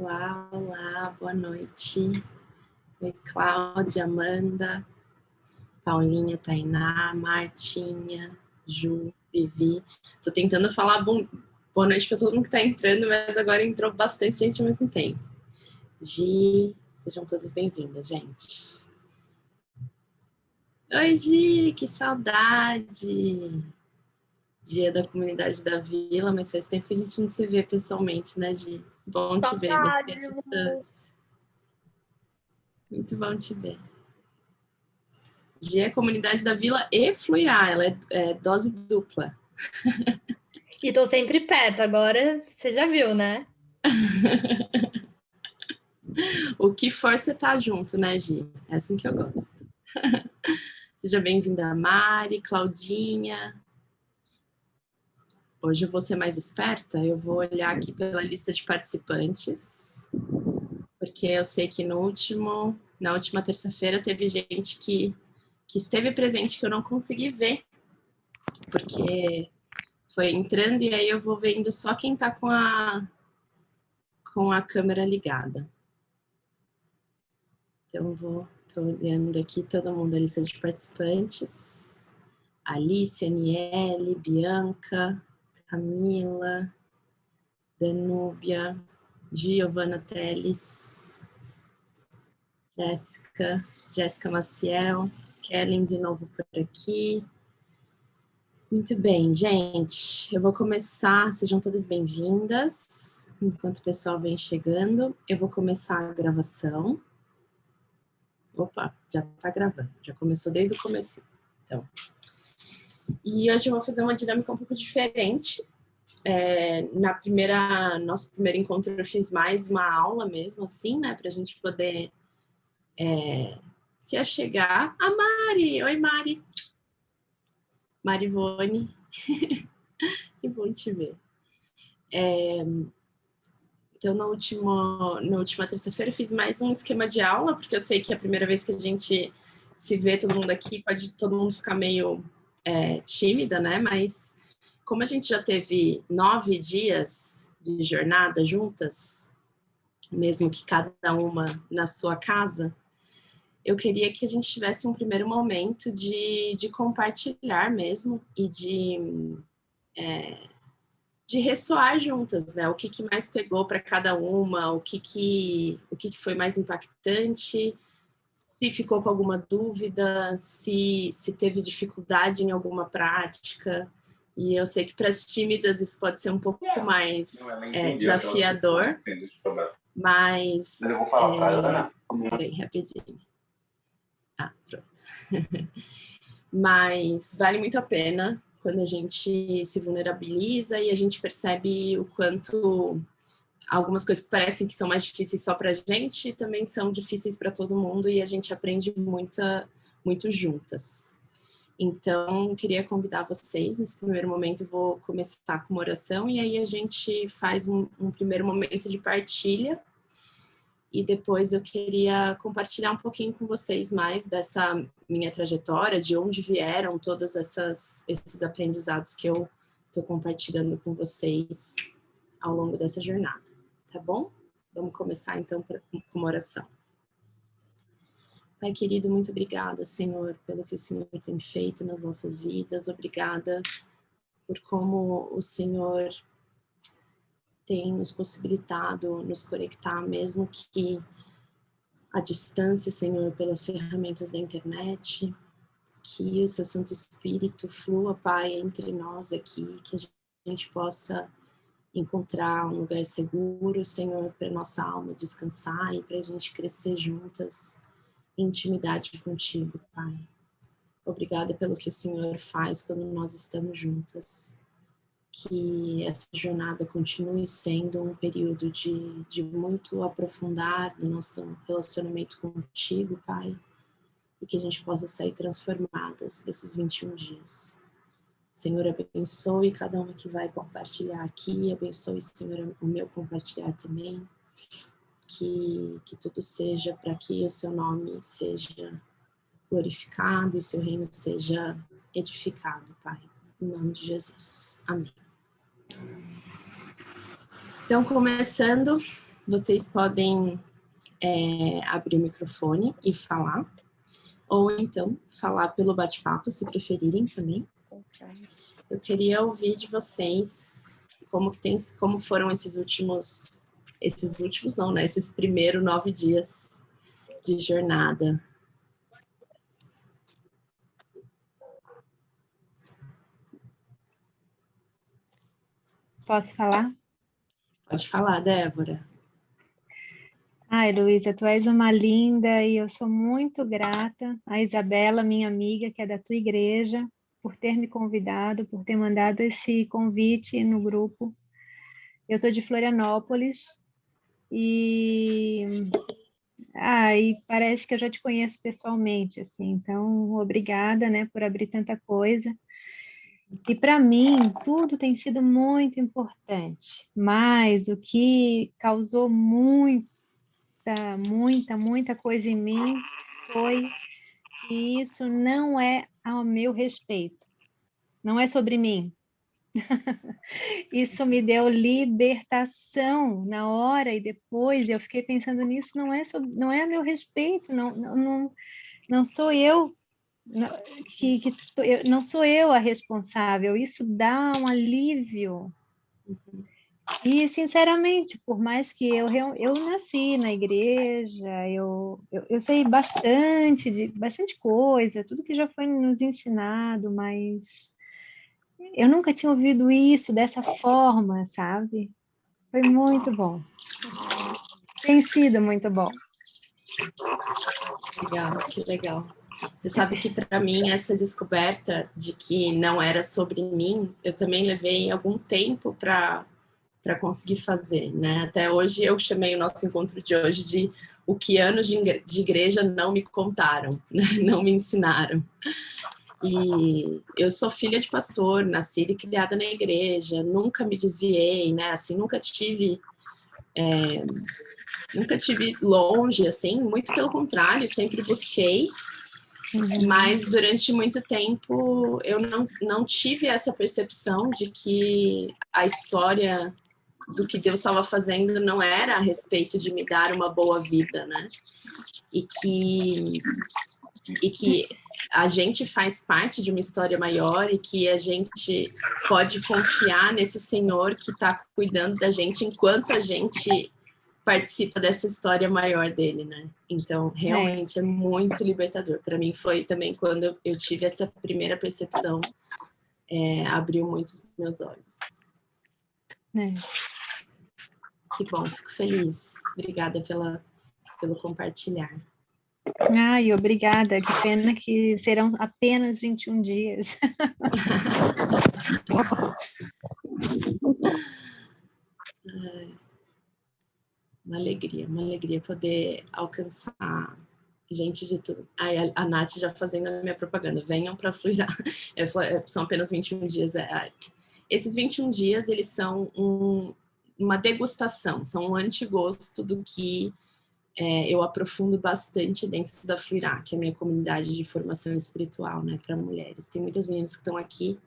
Olá, olá, boa noite. Oi, Cláudia, Amanda, Paulinha, Tainá, Martinha, Ju, Vivi. Tô tentando falar boa noite para todo mundo que tá entrando, mas agora entrou bastante gente ao mesmo tempo. Gi, sejam todas bem-vindas, gente. Oi, Gi, que saudade! Dia da comunidade da Vila, mas faz tempo que a gente não se vê pessoalmente, né, Gi? Bom te ver, mesmo que à distância. Muito bom te ver. Gi é comunidade da Vila e Fluirá, ela é dose dupla. E tô sempre perto, agora você já viu, né? O que for, você tá junto, né, Gi? É assim que eu gosto. Seja bem-vinda, Mari, Claudinha. Hoje eu vou ser mais esperta, eu vou olhar aqui pela lista de participantes, porque eu sei que na última terça-feira teve gente que esteve presente que eu não consegui ver, porque foi entrando e aí eu vou vendo só quem tá com a câmera ligada. Então, tô olhando aqui todo mundo, a lista de participantes. Alice, Aniele, Bianca, Camila, Danúbia, Giovana Teles, Jéssica Maciel, Kellen de novo por aqui. Muito bem, gente. Eu vou começar, sejam todas bem-vindas. Enquanto o pessoal vem chegando, eu vou começar a gravação. Opa, já tá gravando, já começou desde o começo. Então, e hoje eu vou fazer uma dinâmica um pouco diferente. Nosso primeiro encontro eu fiz mais uma aula mesmo, assim, né, pra gente poder se achegar. A Mari! Oi, Mari! Marivone, que bom te ver. Então, na última terça-feira, eu fiz mais um esquema de aula, porque eu sei que é a primeira vez que a gente se vê, todo mundo aqui, pode todo mundo ficar meio tímida, né? Mas como a gente já teve 9 dias de jornada juntas, mesmo que cada uma na sua casa, eu queria que a gente tivesse um primeiro momento de compartilhar mesmo e de ressoar juntas, né? O que mais pegou para cada uma, o que foi mais impactante, se ficou com alguma dúvida, se teve dificuldade em alguma prática. E eu sei que para as tímidas isso pode ser um pouco mais desafiador, mas eu vou falar para ela. Peraí, rapidinho. Pronto. Mas vale muito a pena quando a gente se vulnerabiliza e a gente percebe o quanto algumas coisas que parecem que são mais difíceis só para a gente também são difíceis para todo mundo e a gente aprende muito juntas. Então, queria convidar vocês, nesse primeiro momento eu vou começar com uma oração e aí a gente faz um primeiro momento de partilha e depois eu queria compartilhar um pouquinho com vocês mais dessa minha trajetória, de onde vieram todos esses aprendizados que eu estou compartilhando com vocês ao longo dessa jornada, tá bom? Vamos começar então com uma oração. Pai querido, muito obrigada, Senhor, pelo que o Senhor tem feito nas nossas vidas, obrigada por como o Senhor tem nos possibilitado nos conectar, mesmo que à distância, Senhor, pelas ferramentas da internet, que o seu Santo Espírito flua, Pai, entre nós aqui, que a gente possa encontrar um lugar seguro, Senhor, para nossa alma descansar e para a gente crescer juntas em intimidade contigo, Pai. Obrigada pelo que o Senhor faz quando nós estamos juntas. Que essa jornada continue sendo um período de muito aprofundar do nosso relacionamento contigo, Pai, e que a gente possa sair transformadas desses 21 dias. Senhor, abençoe cada uma que vai compartilhar aqui, abençoe, Senhor, o meu compartilhar também, que tudo seja para que o seu nome seja glorificado e seu reino seja edificado, Pai. Em nome de Jesus. Amém. Então, começando, vocês podem abrir o microfone e falar, ou então falar pelo bate-papo, se preferirem também. Eu queria ouvir de vocês como foram esses primeiros 9 dias de jornada. Posso falar? Pode falar, Débora. Ai, Luísa, tu és uma linda e eu sou muito grata a Isabela, minha amiga, que é da tua igreja, por ter me convidado, por ter mandado esse convite no grupo. Eu sou de Florianópolis e parece que eu já te conheço pessoalmente, assim, então obrigada, né, por abrir tanta coisa. E para mim, tudo tem sido muito importante, mas o que causou muita coisa em mim foi que isso não é ao meu respeito, não é sobre mim. Isso me deu libertação na hora e depois eu fiquei pensando nisso, não é a meu respeito, não sou eu não sou eu a responsável, isso dá um alívio. E, sinceramente, por mais que eu nasci na igreja, eu sei bastante coisa, tudo que já foi nos ensinado, mas eu nunca tinha ouvido isso dessa forma, sabe? Foi muito bom. Tem sido muito bom. Legal, que legal. Você sabe que para mim essa descoberta de que não era sobre mim, eu também levei algum tempo para conseguir fazer, né? Até hoje eu chamei o nosso encontro de hoje de o que anos de igreja não me contaram, né? Não me ensinaram. E eu sou filha de pastor, nascida e criada na igreja, nunca me desviei, né? Assim, nunca tive longe, assim, muito pelo contrário, sempre busquei. Mas durante muito tempo eu não tive essa percepção de que a história do que Deus estava fazendo não era a respeito de me dar uma boa vida, né? E que a gente faz parte de uma história maior e que a gente pode confiar nesse Senhor que está cuidando da gente enquanto a gente participa dessa história maior dele, né? Então, realmente é muito libertador. Para mim foi também quando eu tive essa primeira percepção, abriu muito os meus olhos. Que bom, fico feliz. Obrigada pelo compartilhar. Ai, obrigada. Que pena que serão apenas 21 dias. Uma alegria poder alcançar gente de tudo. Ai, a Nath já fazendo a minha propaganda. Venham para Fluirá. São apenas 21 dias. Esses 21 dias, eles são uma degustação, são um antigosto do que eu aprofundo bastante dentro da Fluirá, que é a minha comunidade de formação espiritual, né, para mulheres. Tem muitas meninas que estão aqui,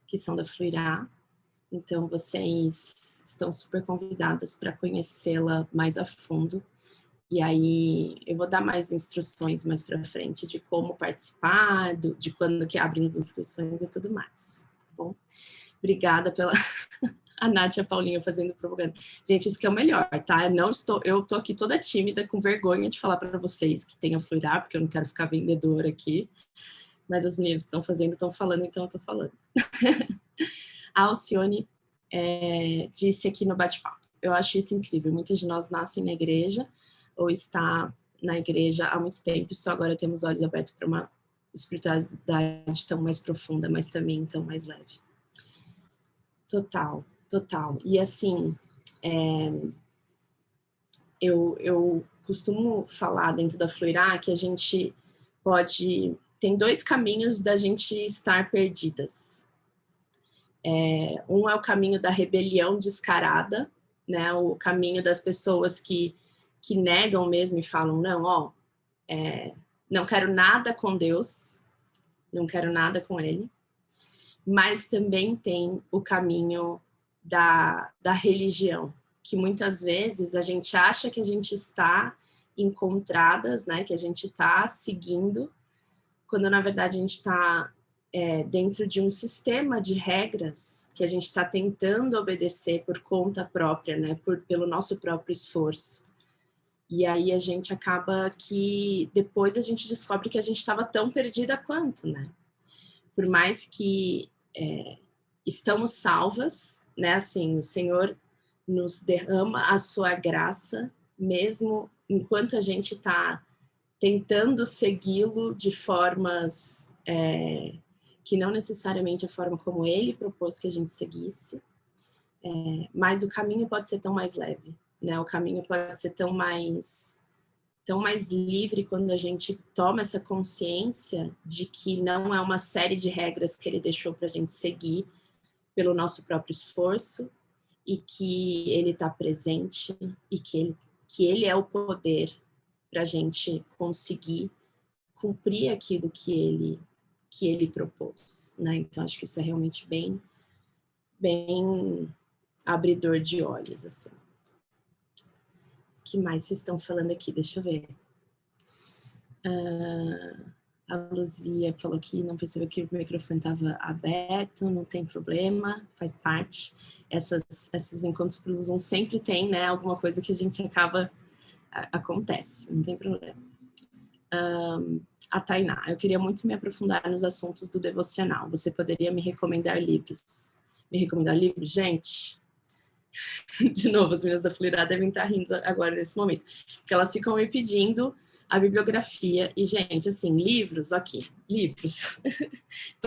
que são da Fluirá, então vocês estão super convidadas para conhecê-la mais a fundo. E aí eu vou dar mais instruções mais para frente de como participar, de quando que abrem as inscrições e tudo mais, tá bom? Obrigada pela... A Nath e a Paulinha fazendo propaganda. Gente, isso que é o melhor, tá? Eu tô aqui toda tímida, com vergonha de falar para vocês que tem a Fluirá, porque eu não quero ficar vendedora aqui. Mas as meninas que estão fazendo, estão falando, então eu tô falando. A Alcione disse aqui no bate-papo. Eu acho isso incrível. Muitas de nós nascem na igreja ou está na igreja há muito tempo e só agora temos olhos abertos para uma espiritualidade tão mais profunda, mas também tão mais leve. Total. E assim, eu costumo falar dentro da Fluirá que a gente tem 2 caminhos da gente estar perdidas. Um é o caminho da rebelião descarada, né? O caminho das pessoas que negam mesmo e falam, não, não quero nada com Deus, não quero nada com Ele. Mas também tem o caminho da religião, que muitas vezes a gente acha que a gente está encontradas, né, que a gente está seguindo, quando na verdade a gente está dentro de um sistema de regras que a gente está tentando obedecer por conta própria, né, pelo nosso próprio esforço. E aí a gente acaba que depois a gente descobre que a gente estava tão perdida quanto, né? Por mais que estamos salvas, né? Assim, o Senhor nos derrama a sua graça, mesmo enquanto a gente está tentando segui-lo de formas que não necessariamente a forma como Ele propôs que a gente seguisse, mas o caminho pode ser tão mais leve, né? O caminho pode ser tão mais livre quando a gente toma essa consciência de que não é uma série de regras que Ele deixou para a gente seguir pelo nosso próprio esforço, e que Ele está presente, e que ele é o poder para a gente conseguir cumprir aquilo que ele propôs, né? Então acho que isso é realmente bem abridor de olhos, assim. O que mais vocês estão falando aqui? Deixa eu ver. A Luzia falou que não percebeu que o microfone estava aberto, não tem problema, faz parte. Esses encontros pelo Zoom sempre tem, né, alguma coisa que a gente acaba... Acontece, não tem problema. A Tainá, eu queria muito me aprofundar nos assuntos do devocional. Você poderia me recomendar livros? Me recomendar livros? Gente, de novo, as meninas da Fluirá devem estar rindo agora nesse momento, porque elas ficam me pedindo a bibliografia, e gente, assim, livros, aqui, livros,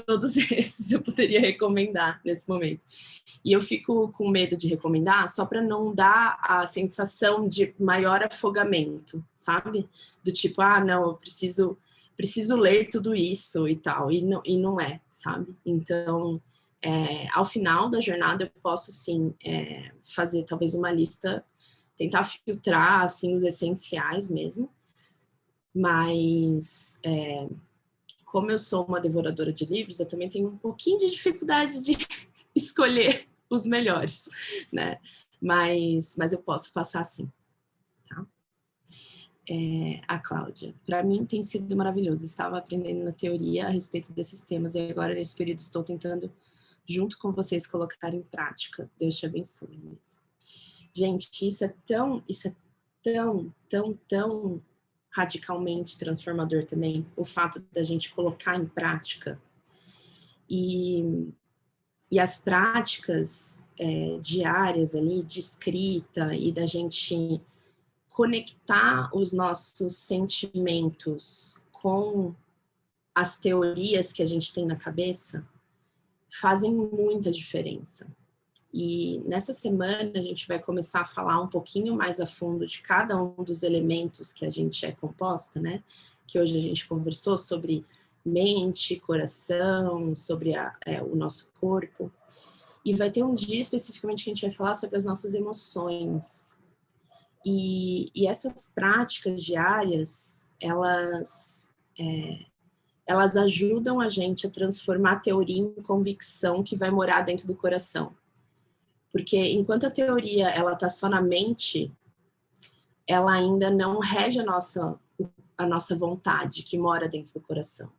todos esses eu poderia recomendar nesse momento. E eu fico com medo de recomendar só para não dar a sensação de maior afogamento, sabe? Do tipo, não, eu preciso ler tudo isso e tal, e não é, sabe? Então, ao final da jornada eu posso, sim, fazer talvez uma lista, tentar filtrar, assim, os essenciais mesmo, mas como eu sou uma devoradora de livros, eu também tenho um pouquinho de dificuldade de escolher os melhores, né? Mas eu posso passar assim, tá? A Cláudia, para mim tem sido maravilhoso. Estava aprendendo na teoria a respeito desses temas e agora nesse período estou tentando, junto com vocês, colocar em prática. Deus te abençoe mesmo. Gente, isso é tão radicalmente transformador também, o fato da gente colocar em prática. E as práticas diárias ali, de escrita, e da gente conectar os nossos sentimentos com as teorias que a gente tem na cabeça, fazem muita diferença. E nessa semana a gente vai começar a falar um pouquinho mais a fundo de cada um dos elementos que a gente é composta, né? Que hoje a gente conversou sobre mente, coração, sobre o nosso corpo. E vai ter um dia especificamente que a gente vai falar sobre as nossas emoções. E essas práticas diárias, elas ajudam a gente a transformar a teoria em convicção que vai morar dentro do coração. Porque enquanto a teoria ela está só na mente, ela ainda não rege a nossa vontade, que mora dentro do coração.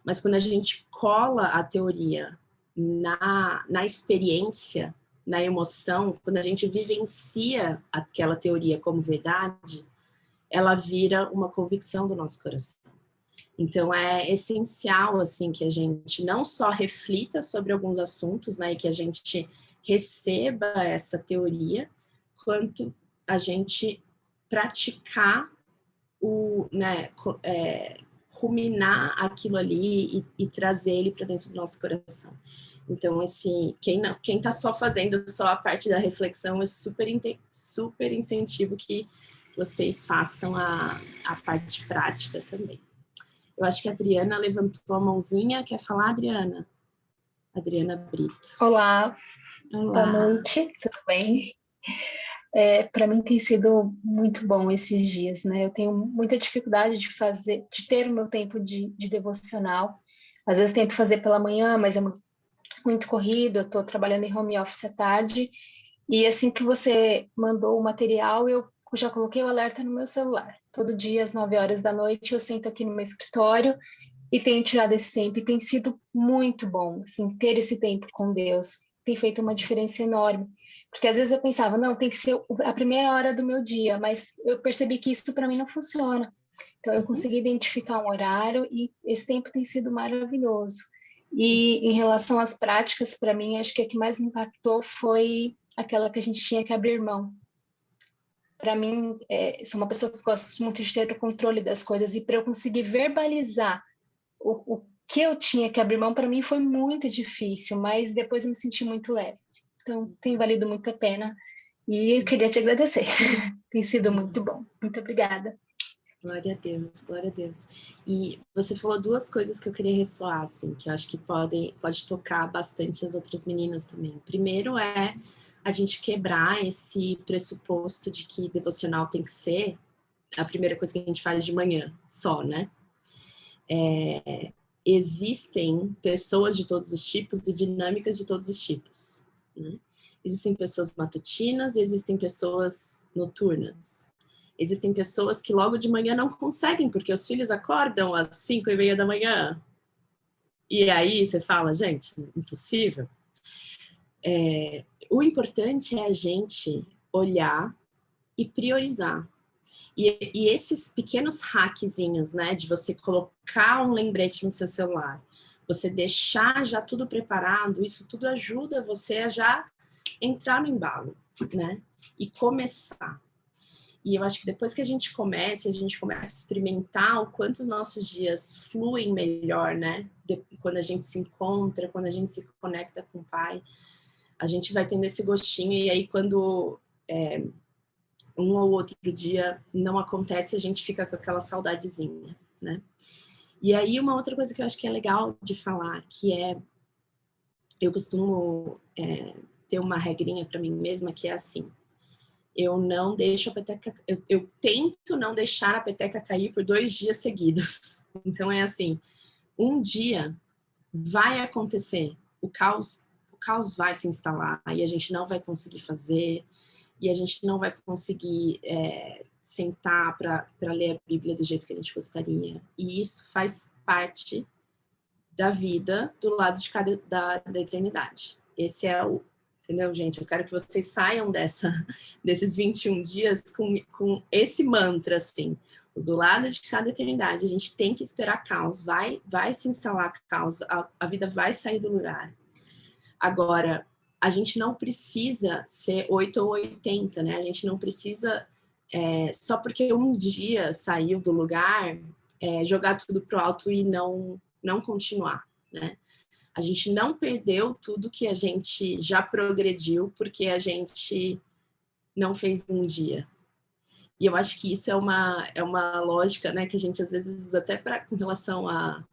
Mas quando a gente cola a teoria na experiência, na emoção, quando a gente vivencia aquela teoria como verdade, ela vira uma convicção do nosso coração. Então, é essencial, assim, que a gente não só reflita sobre alguns assuntos, né, e que a gente receba essa teoria, quanto a gente praticar ruminar aquilo ali e trazer ele para dentro do nosso coração. Então, quem está só fazendo só a parte da reflexão, eu super incentivo que vocês façam a parte prática também. Eu acho que a Adriana levantou a mãozinha. Quer falar, Adriana? Adriana Brito. Olá. Boa noite, tudo bem? Para mim tem sido muito bom esses dias, né? Eu tenho muita dificuldade de ter o meu tempo de devocional. Às vezes tento fazer pela manhã, mas é muito corrido, eu estou trabalhando em home office à tarde, E assim que você mandou o material, eu já coloquei o alerta no meu celular. Todo dia, às 9 horas da noite, eu sento aqui no meu escritório e tenho tirado esse tempo. E tem sido muito bom, assim, ter esse tempo com Deus. Tem feito uma diferença enorme. Porque às vezes eu pensava, não, tem que ser a primeira hora do meu dia, mas eu percebi que isso para mim não funciona. Então eu consegui identificar um horário e esse tempo tem sido maravilhoso. E em relação às práticas, para mim, acho que a que mais me impactou foi aquela que a gente tinha que abrir mão. Para mim, sou uma pessoa que gosta muito de ter o controle das coisas, e para eu conseguir verbalizar o que eu tinha que abrir mão, para mim foi muito difícil, mas depois eu me senti muito leve. Então, tem valido muito a pena e eu queria te agradecer. Tem sido muito bom. Muito obrigada. Glória a Deus, glória a Deus. E você falou duas coisas que eu queria ressoar, assim, que eu acho que pode tocar bastante as outras meninas também. Primeiro é a gente quebrar esse pressuposto de que devocional tem que ser a primeira coisa que a gente faz de manhã, só, né? Existem pessoas de todos os tipos e dinâmicas de todos os tipos, né? Existem pessoas matutinas e existem pessoas noturnas. Existem pessoas que logo de manhã não conseguem, porque os filhos acordam às 5:30 da manhã. E aí você fala, gente, impossível. O importante é a gente olhar e priorizar. E esses pequenos hackzinhos, né, de você colocar um lembrete no seu celular, você deixar já tudo preparado, isso tudo ajuda você a já entrar no embalo, né, e começar. E eu acho que depois que a gente começa a experimentar o quanto os nossos dias fluem melhor, né, quando a gente se encontra, quando a gente se conecta com o Pai, a gente vai tendo esse gostinho, e aí quando um ou outro dia não acontece, a gente fica com aquela saudadezinha, né? E aí uma outra coisa que eu acho que é legal de falar, que é, eu costumo ter uma regrinha para mim mesma, que é assim, eu não deixo a peteca, eu tento não deixar a peteca cair por 2 dias seguidos. Então é assim, um dia vai acontecer, o caos vai se instalar e a gente não vai conseguir fazer, e a gente não vai conseguir sentar para ler a Bíblia do jeito que a gente gostaria. E isso faz parte da vida do lado de cada da eternidade. Esse é o... Entendeu, gente? Eu quero que vocês saiam desses 21 dias com esse mantra, assim. Do lado de cada eternidade, a gente tem que esperar caos. Vai se instalar caos. A vida vai sair do lugar. Agora, a gente não precisa ser 8 ou 80, né? A gente não precisa, só porque um dia saiu do lugar, jogar tudo pro alto e não continuar, né? A gente não perdeu tudo que a gente já progrediu porque a gente não fez um dia. E eu acho que isso é uma lógica, né, que a gente às vezes até com relação a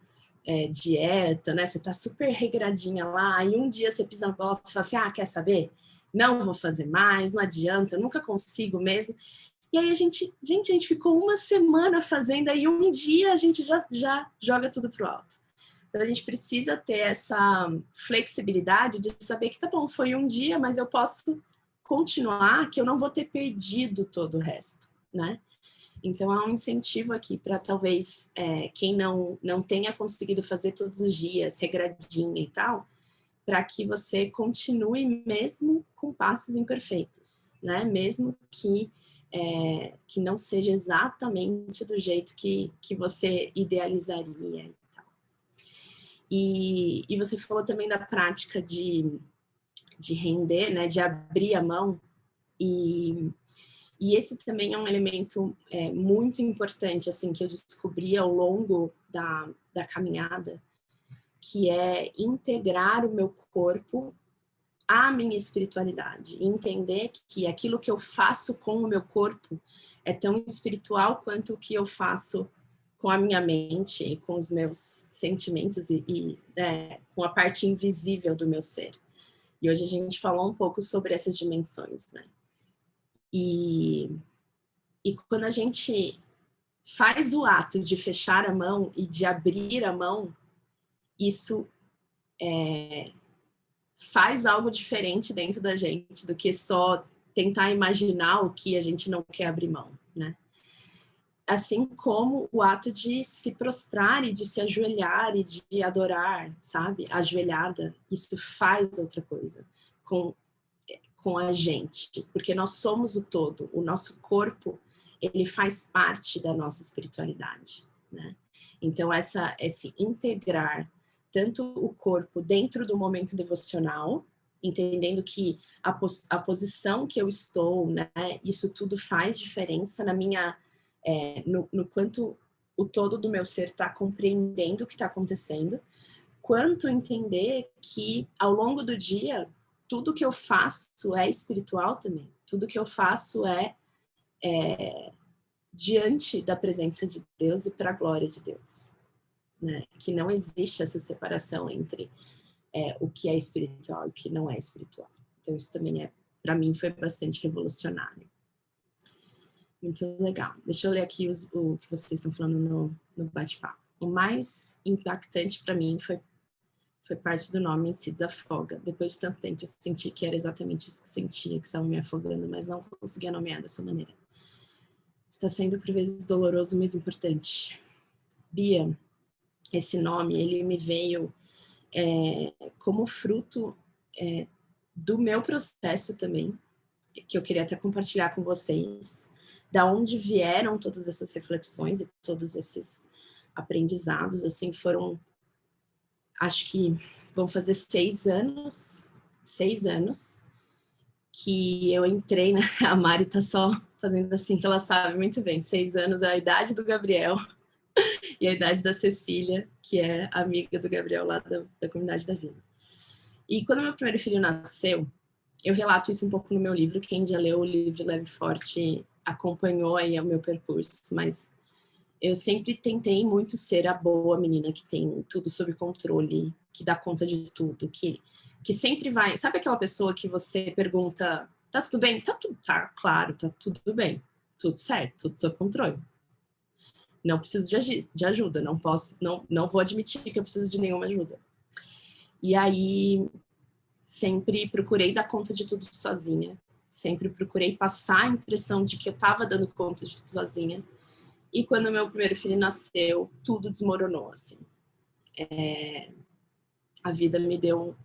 dieta, né? Você tá super regradinha lá, e um dia você pisa na bola e fala assim, quer saber? Não vou fazer mais, não adianta, eu nunca consigo mesmo. E aí a gente ficou uma semana fazendo, aí um dia a gente já joga tudo pro alto. Então a gente precisa ter essa flexibilidade de saber que tá bom, foi um dia, mas eu posso continuar, que eu não vou ter perdido todo o resto, né? Então, há um incentivo aqui para talvez quem não tenha conseguido fazer todos os dias, regradinha e tal, para que você continue mesmo com passos imperfeitos, né? Mesmo que não seja exatamente do jeito que você idealizaria e tal. E você falou também da prática de render, né? De abrir a mão. E esse também é um elemento muito importante, assim, que eu descobri ao longo da caminhada, que é integrar o meu corpo à minha espiritualidade. Entender que aquilo que eu faço com o meu corpo é tão espiritual quanto o que eu faço com a minha mente, com os meus sentimentos e com a parte invisível do meu ser. E hoje a gente falou um pouco sobre essas dimensões, né? E quando a gente faz o ato de fechar a mão e de abrir a mão, isso faz algo diferente dentro da gente do que só tentar imaginar o que a gente não quer abrir mão, né? Assim como o ato de se prostrar e de se ajoelhar e de adorar, sabe? Ajoelhada, isso faz outra coisa com a gente, porque nós somos o todo, o nosso corpo, ele faz parte da nossa espiritualidade, né? Então, esse integrar tanto o corpo dentro do momento devocional, entendendo que a posição que eu estou, né, isso tudo faz diferença na minha, no quanto o todo do meu ser está compreendendo o que está acontecendo, quanto entender que ao longo do dia, tudo que eu faço é espiritual também, tudo que eu faço é diante da presença de Deus e para a glória de Deus, né? Que não existe essa separação entre o que é espiritual e o que não é espiritual. Então isso também para mim foi bastante revolucionário. Muito legal. Deixa eu ler aqui o que vocês estão falando no bate-papo. O mais impactante para mim foi parte do nome em si, desafoga. Depois de tanto tempo eu senti que era exatamente isso que sentia, que estava me afogando, mas não conseguia nomear dessa maneira. Está sendo por vezes doloroso, mas importante. Bia, esse nome, ele me veio como fruto do meu processo também, que eu queria até compartilhar com vocês, da onde vieram todas essas reflexões e todos esses aprendizados, assim, foram, acho que vão fazer 6 anos que eu entrei, né? A Mari tá só fazendo assim, que ela sabe muito bem, 6 anos é a idade do Gabriel e a idade da Cecília, que é amiga do Gabriel lá da Comunidade da Vida. E quando meu primeiro filho nasceu, eu relato isso um pouco no meu livro, quem já leu o livro Leve e Forte acompanhou aí o meu percurso, mas eu sempre tentei muito ser a boa menina que tem tudo sob controle, que dá conta de tudo, que sempre vai... Sabe aquela pessoa que você pergunta, tá tudo bem? Tá, claro, tá tudo bem. Tudo certo, tudo sob controle. Não preciso de ajuda, não vou admitir que eu preciso de nenhuma ajuda. E aí, sempre procurei dar conta de tudo sozinha. Sempre procurei passar a impressão de que eu estava dando conta de tudo sozinha. E quando meu primeiro filho nasceu, tudo desmoronou, assim. A vida me deu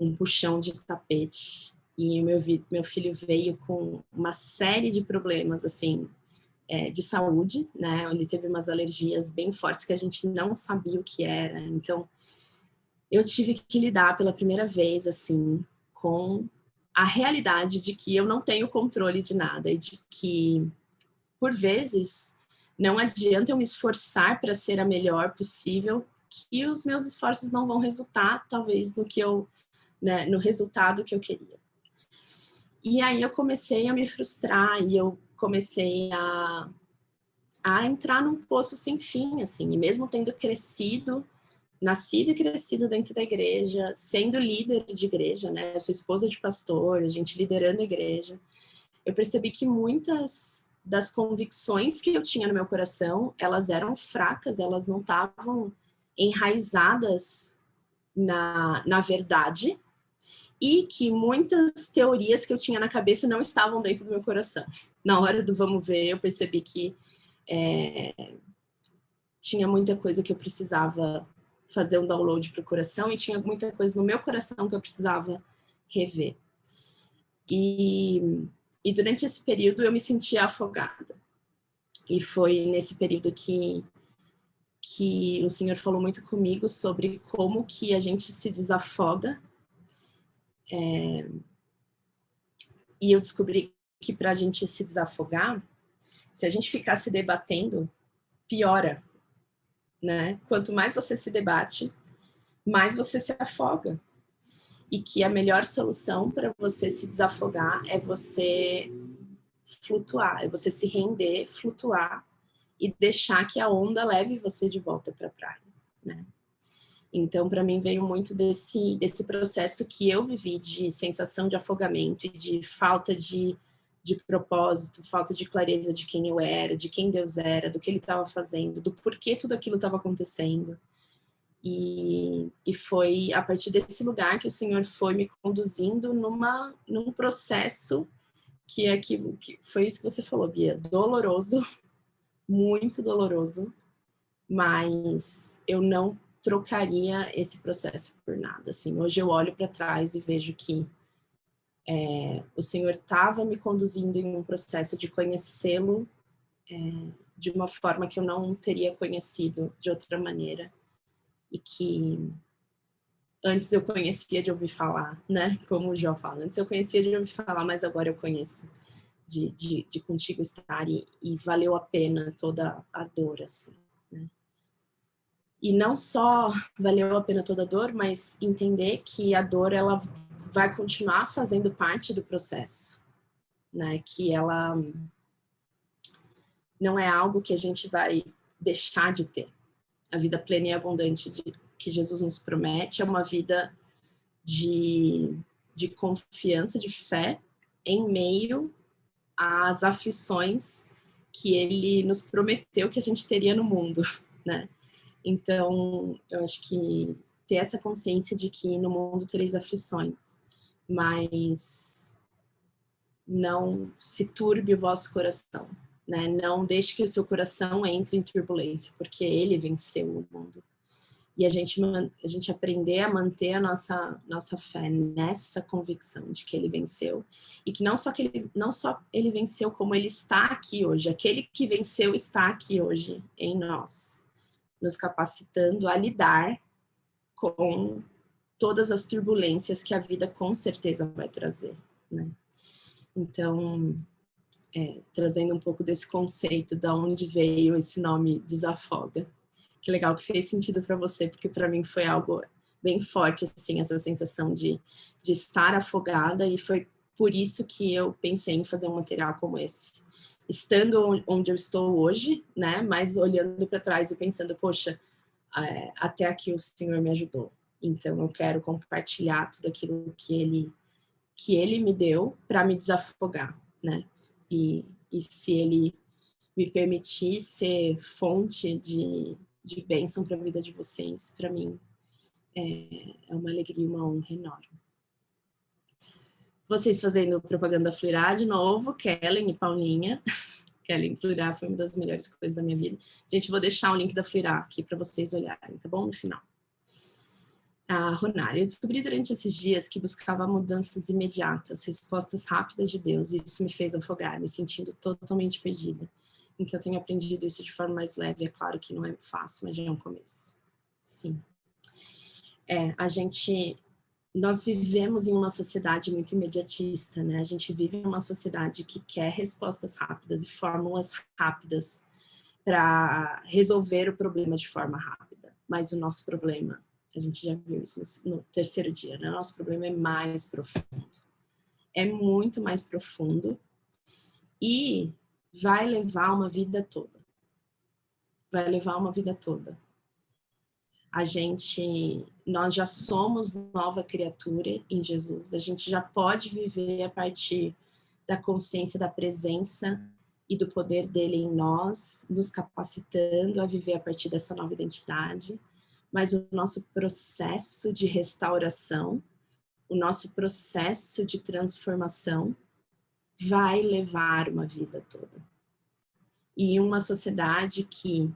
um puxão de tapete. E o meu filho veio com uma série de problemas, assim, de saúde, né? Ele teve umas alergias bem fortes que a gente não sabia o que era. Então, eu tive que lidar pela primeira vez, assim, com a realidade de que eu não tenho controle de nada e de que, por vezes, não adianta eu me esforçar para ser a melhor possível, que os meus esforços não vão resultar, talvez, no resultado que eu queria. E aí eu comecei a me frustrar e eu comecei a entrar num poço sem fim, assim, e mesmo tendo nascido e crescido dentro da igreja, sendo líder de igreja, né? Eu sou esposa de pastor, a gente liderando a igreja. Eu percebi que muitas das convicções que eu tinha no meu coração, elas eram fracas, elas não estavam enraizadas na verdade, e que muitas teorias que eu tinha na cabeça não estavam dentro do meu coração. Na hora do vamos ver, eu percebi que tinha muita coisa que eu precisava fazer um download para o coração e tinha muita coisa no meu coração que eu precisava rever. E durante esse período eu me sentia afogada. E foi nesse período que o Senhor falou muito comigo sobre como que a gente se desafoga. E eu descobri que para a gente se desafogar, se a gente ficar se debatendo, piora, né? Quanto mais você se debate, mais você se afoga. E que a melhor solução para você se desafogar é você flutuar, é você se render, flutuar e deixar que a onda leve você de volta para a praia, né? Então, para mim, veio muito desse processo que eu vivi de sensação de afogamento e de falta de propósito, falta de clareza de quem eu era, de quem Deus era, do que Ele estava fazendo, do porquê tudo aquilo estava acontecendo. E foi a partir desse lugar que o Senhor foi me conduzindo num processo que foi isso que você falou, Bia, doloroso, muito doloroso, mas eu não trocaria esse processo por nada. Assim, hoje eu olho para trás e vejo que o Senhor estava me conduzindo em um processo de conhecê-lo de uma forma que eu não teria conhecido de outra maneira. E que antes eu conhecia de ouvir falar, né? Como o Jó fala, antes eu conhecia de ouvir falar, mas agora eu conheço de contigo estar e valeu a pena toda a dor, assim, né? E não só valeu a pena toda a dor, mas entender que a dor, ela vai continuar fazendo parte do processo, né? Que ela não é algo que a gente vai deixar de ter. A vida plena e abundante que Jesus nos promete é uma vida de confiança, de fé, em meio às aflições que ele nos prometeu que a gente teria no mundo, né? Então, eu acho que ter essa consciência de que no mundo tereis aflições, mas não se turbe o vosso coração, né? Não deixe que o seu coração entre em turbulência, porque ele venceu o mundo. E a gente aprender a manter a nossa fé nessa convicção de que ele venceu. E que não só ele venceu, como ele está aqui hoje. Aquele que venceu está aqui hoje em nós, nos capacitando a lidar com todas as turbulências que a vida com certeza vai trazer, né? Então, trazendo um pouco desse conceito de onde veio esse nome Desafoga. Que legal que fez sentido para você, porque para mim foi algo bem forte, assim, essa sensação de estar afogada, e foi por isso que eu pensei em fazer um material como esse. Estando onde eu estou hoje, né, mas olhando para trás e pensando, poxa, até aqui o Senhor me ajudou. Então eu quero compartilhar tudo aquilo que ele me deu para me desafogar, né? E se ele me permitir ser fonte de bênção para a vida de vocês, para mim é uma alegria e uma honra enorme. Vocês fazendo propaganda Fluirá de novo, Kellen e Paulinha. Kellen, Fluirá foi uma das melhores coisas da minha vida. Gente, vou deixar o link da Fluirá aqui para vocês olharem, tá bom? No final. Ronária, eu descobri durante esses dias que buscava mudanças imediatas, respostas rápidas de Deus, e isso me fez afogar, me sentindo totalmente perdida. Então eu tenho aprendido isso de forma mais leve. É claro que não é fácil, mas já é um começo. Sim. Nós vivemos em uma sociedade muito imediatista, né? A gente vive em uma sociedade que quer respostas rápidas e fórmulas rápidas para resolver o problema de forma rápida. Mas o nosso problema, a gente já viu isso no terceiro dia, né? O nosso problema é mais profundo. É muito mais profundo e vai levar uma vida toda. Vai levar uma vida toda. Nós já somos nova criatura em Jesus. A gente já pode viver a partir da consciência da presença e do poder dele em nós, nos capacitando a viver a partir dessa nova identidade. Mas o nosso processo de restauração, o nosso processo de transformação vai levar uma vida toda. E uma sociedade que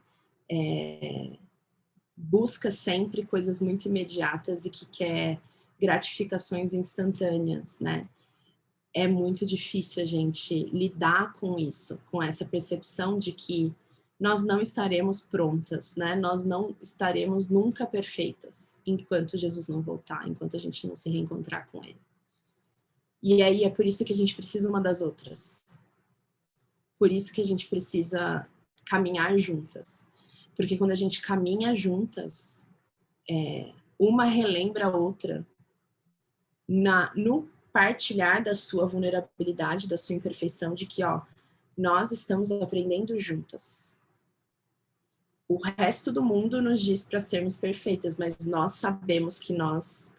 busca sempre coisas muito imediatas e que quer gratificações instantâneas, né? É muito difícil a gente lidar com isso, com essa percepção de que nós não estaremos prontas, né? Nós não estaremos nunca perfeitas enquanto Jesus não voltar, enquanto a gente não se reencontrar com ele. E aí é por isso que a gente precisa uma das outras. Por isso que a gente precisa caminhar juntas. Porque quando a gente caminha juntas, uma relembra a outra no partilhar da sua vulnerabilidade, da sua imperfeição, de que, nós estamos aprendendo juntas. O resto do mundo nos diz para sermos perfeitas, mas nós sabemos que nós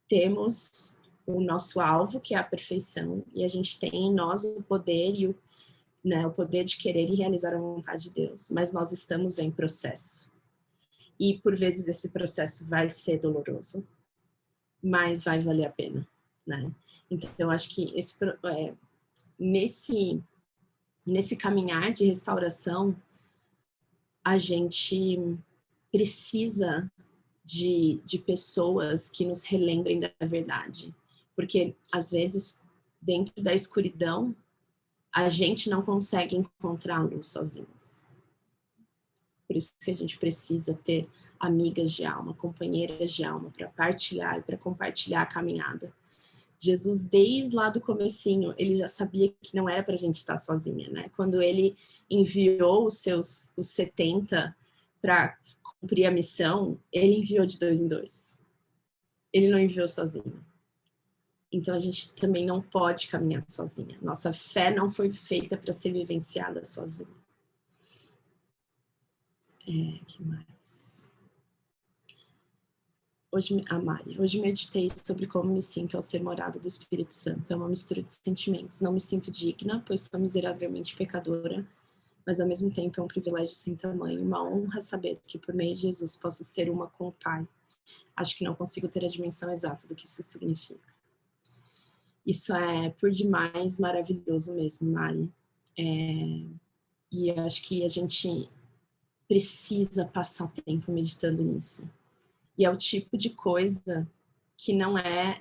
temos o nosso alvo, que é a perfeição, e a gente tem em nós o poder e o poder de querer e realizar a vontade de Deus, mas nós estamos em processo. E por vezes esse processo vai ser doloroso, mas vai valer a pena, né? Então eu acho que nesse caminhar de restauração, a gente precisa de pessoas que nos relembrem da verdade. Porque, às vezes, dentro da escuridão, a gente não consegue encontrar a luz sozinhos. Por isso que a gente precisa ter amigas de alma, companheiras de alma, para partilhar e para compartilhar a caminhada. Jesus, desde lá do comecinho, ele já sabia que não era para a gente estar sozinha, né? Quando ele enviou os 70 para cumprir a missão, ele enviou de 2 em 2. Ele não enviou sozinho. Então a gente também não pode caminhar sozinha. Nossa fé não foi feita para ser vivenciada sozinha. Que mais? Hoje meditei sobre como me sinto ao ser morada do Espírito Santo. É uma mistura de sentimentos. Não me sinto digna, pois sou miseravelmente pecadora, mas ao mesmo tempo é um privilégio sem tamanho, uma honra saber que por meio de Jesus posso ser uma com o Pai. Acho que não consigo ter a dimensão exata do que isso significa. Isso é por demais maravilhoso mesmo, Mari. E acho que a gente precisa passar tempo meditando nisso. E é o tipo de coisa que não é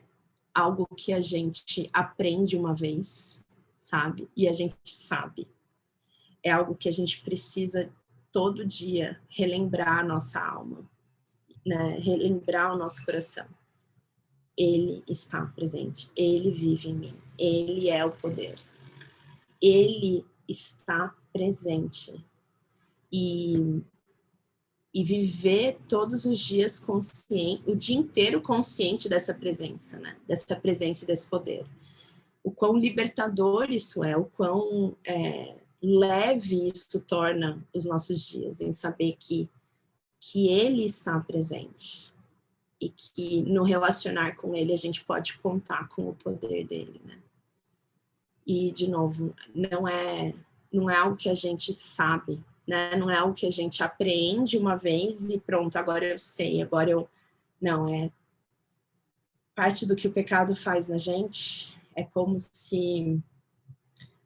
algo que a gente aprende uma vez, sabe? E a gente sabe. É algo que a gente precisa todo dia relembrar a nossa alma, né? Relembrar o nosso coração. Ele está presente, ele vive em mim, ele é o poder. Ele está presente. E viver todos os dias consciente, o dia inteiro consciente dessa presença, né? Dessa presença e desse poder. O quão libertador isso é, o quão leve isso torna os nossos dias, em saber que ele está presente e que no relacionar com ele a gente pode contar com o poder dele, né? E, de novo, não é algo que a gente sabe, né? Não é algo que a gente apreende uma vez e pronto, agora eu sei, agora eu... Não, é parte do que o pecado faz na gente. É como se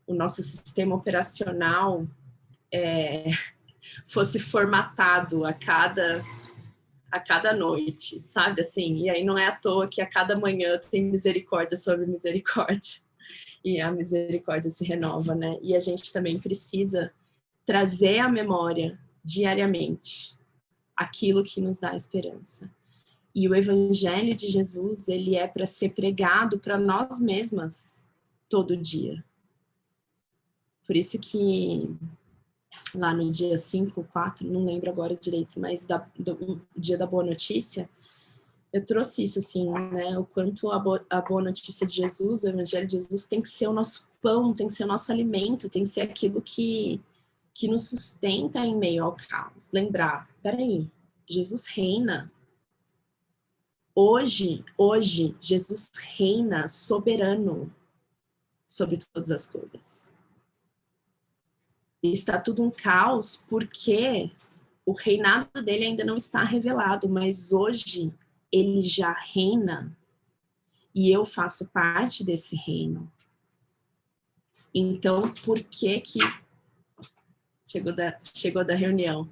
o nosso sistema operacional fosse formatado a cada noite, sabe? Assim, e aí não é à toa que a cada manhã tem misericórdia sobre misericórdia. E a misericórdia se renova, né? E a gente também precisa trazer à memória diariamente aquilo que nos dá esperança. E o evangelho de Jesus, ele é para ser pregado para nós mesmas todo dia. Por isso que lá no dia 5 ou 4, não lembro agora direito, mas do dia da boa notícia, eu trouxe isso assim, né? O quanto a boa notícia de Jesus, o evangelho de Jesus tem que ser o nosso pão, tem que ser o nosso alimento, tem que ser aquilo que nos sustenta em meio ao caos. Lembrar, peraí, Jesus reina. Hoje, Jesus reina soberano sobre todas as coisas. E está tudo um caos porque o reinado dele ainda não está revelado, mas hoje ele já reina e eu faço parte desse reino. Então, por que chegou da reunião?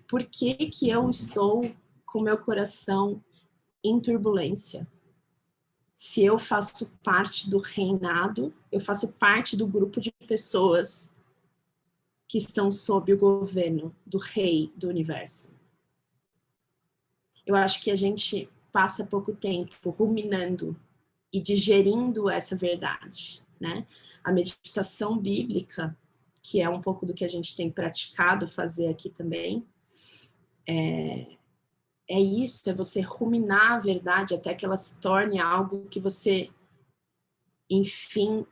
Por que eu estou com meu coração em turbulência? Se eu faço parte do reinado, eu faço parte do grupo de pessoas que estão sob o governo do rei do universo. Eu acho que a gente passa pouco tempo ruminando e digerindo essa verdade, né? A meditação bíblica, que é um pouco do que a gente tem praticado fazer aqui também, é isso, é você ruminar a verdade até que ela se torne algo que você, enfim,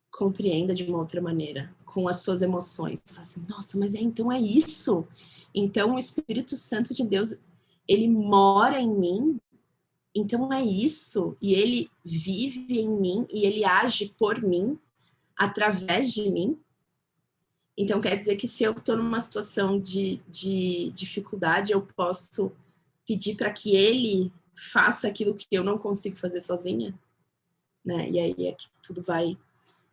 compreenda de uma outra maneira, com as suas emoções. Você fala assim, nossa, mas então é isso? Então o Espírito Santo de Deus, ele mora em mim? Então é isso? E ele vive em mim e ele age por mim, através de mim? Então, quer dizer que se eu estou numa situação de dificuldade, eu posso pedir para que ele faça aquilo que eu não consigo fazer sozinha, né? E aí é que tudo vai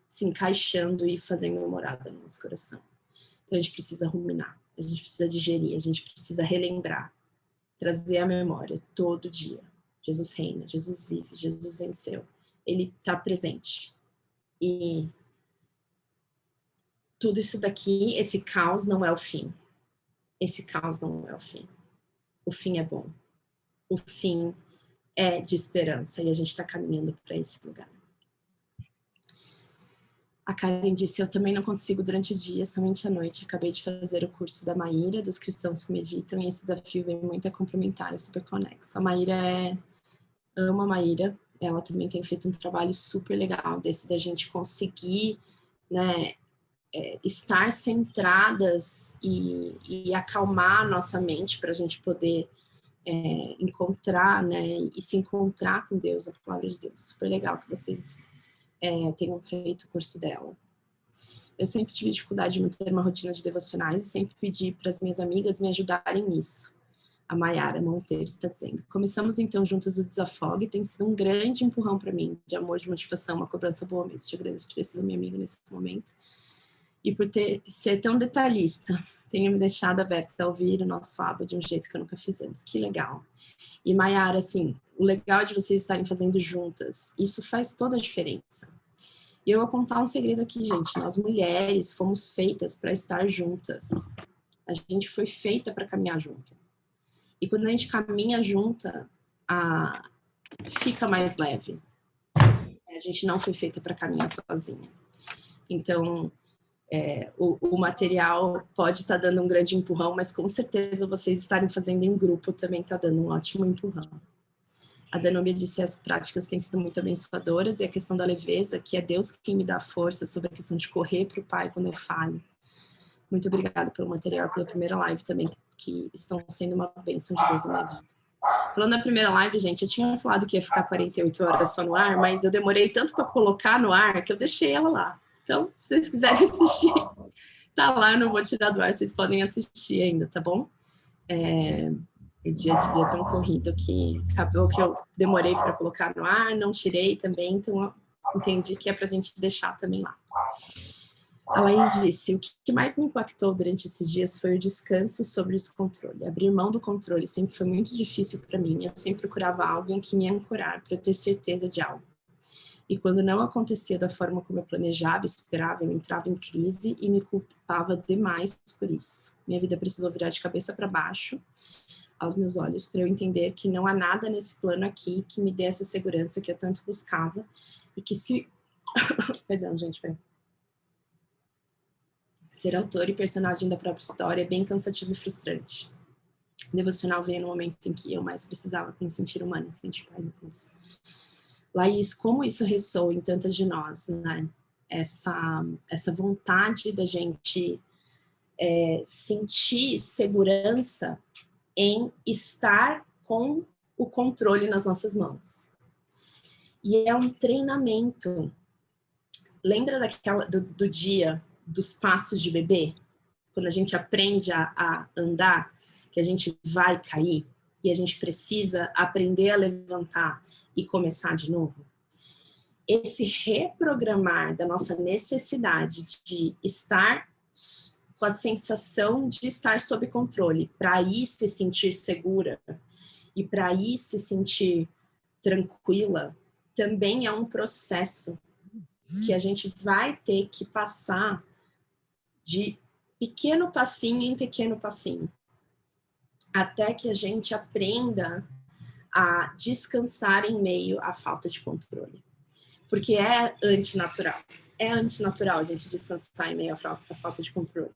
se encaixando e fazendo uma morada no nosso coração. Então, a gente precisa ruminar, a gente precisa digerir, a gente precisa relembrar, trazer a memória todo dia. Jesus reina, Jesus vive, Jesus venceu. Ele está presente. E tudo isso daqui, esse caos não é o fim. Esse caos não é o fim. O fim é bom. O fim é de esperança e a gente está caminhando para esse lugar. A Karen disse, eu também não consigo durante o dia, somente à noite. Acabei de fazer o curso da Maíra, dos cristãos que meditam, e esse desafio vem muito a complementar, é super conexo. A Maíra ama a Maíra, ela também tem feito um trabalho super legal desse da gente conseguir, né, estar centradas e acalmar a nossa mente para a gente poder encontrar, né, e se encontrar com Deus, a palavra de Deus. Super legal que vocês tenham feito o curso dela. Eu sempre tive dificuldade de manter uma rotina de devocionais e sempre pedi para as minhas amigas me ajudarem nisso. A Maiara Monteiro está dizendo. Começamos então juntas o Desafogue, tem sido um grande empurrão para mim, de amor, de motivação, uma cobrança boa mesmo. Te agradeço por ter sido minha amiga nesse momento e por ser tão detalhista. Tenho me deixado aberta a ouvir o nosso aba de um jeito que eu nunca fiz antes. Que legal. E Maiara, assim, o legal de vocês estarem fazendo juntas, isso faz toda a diferença. E eu vou contar um segredo aqui, gente. Nós mulheres fomos feitas para estar juntas. A gente foi feita para caminhar junto. E quando a gente caminha junta, fica mais leve. A gente não foi feita para caminhar sozinha. Então, o material pode estar dando um grande empurrão, mas com certeza vocês estarem fazendo em grupo também está dando um ótimo empurrão. A Danúbia disse que as práticas têm sido muito abençoadoras e a questão da leveza, que é Deus quem me dá força sobre a questão de correr para o Pai quando eu falho. Muito obrigada pelo material, pela primeira live também, que estão sendo uma bênção de Deus na minha vida. Falando da primeira live, gente, eu tinha falado que ia ficar 48 horas só no ar, mas eu demorei tanto para colocar no ar que eu deixei ela lá. Então, se vocês quiserem assistir, tá lá, eu não vou tirar do ar, vocês podem assistir ainda, tá bom? O dia a dia é tão corrido que acabou que eu demorei para colocar no ar, não tirei também, então eu entendi que é para a gente deixar também lá. A Laís disse, o que mais me impactou durante esses dias foi o descanso sobre o descontrole. Abrir mão do controle sempre foi muito difícil para mim, eu sempre procurava algo em que me ancorar para ter certeza de algo. E quando não acontecia da forma como eu planejava, esperava, eu entrava em crise e me culpava demais por isso. Minha vida precisou virar de cabeça para baixo, aos meus olhos, para eu entender que não há nada nesse plano aqui que me dê essa segurança que eu tanto buscava e que se... Perdão, gente, ser autor e personagem da própria história é bem cansativo e frustrante. O devocional veio no momento em que eu mais precisava para me sentir humana, sentir paz. Laís, como isso ressoa em tantas de nós, né? Essa vontade da gente sentir segurança em estar com o controle nas nossas mãos. E é um treinamento. Lembra do dia dos passos de bebê? Quando a gente aprende a andar, que a gente vai cair e a gente precisa aprender a levantar e começar de novo? Esse reprogramar da nossa necessidade de estar com a sensação de estar sob controle, para aí se sentir segura e para aí se sentir tranquila, também é um processo que a gente vai ter que passar de pequeno passinho em pequeno passinho, até que a gente aprenda a descansar em meio à falta de controle. Porque é antinatural. É antinatural a gente descansar em meio à falta de controle.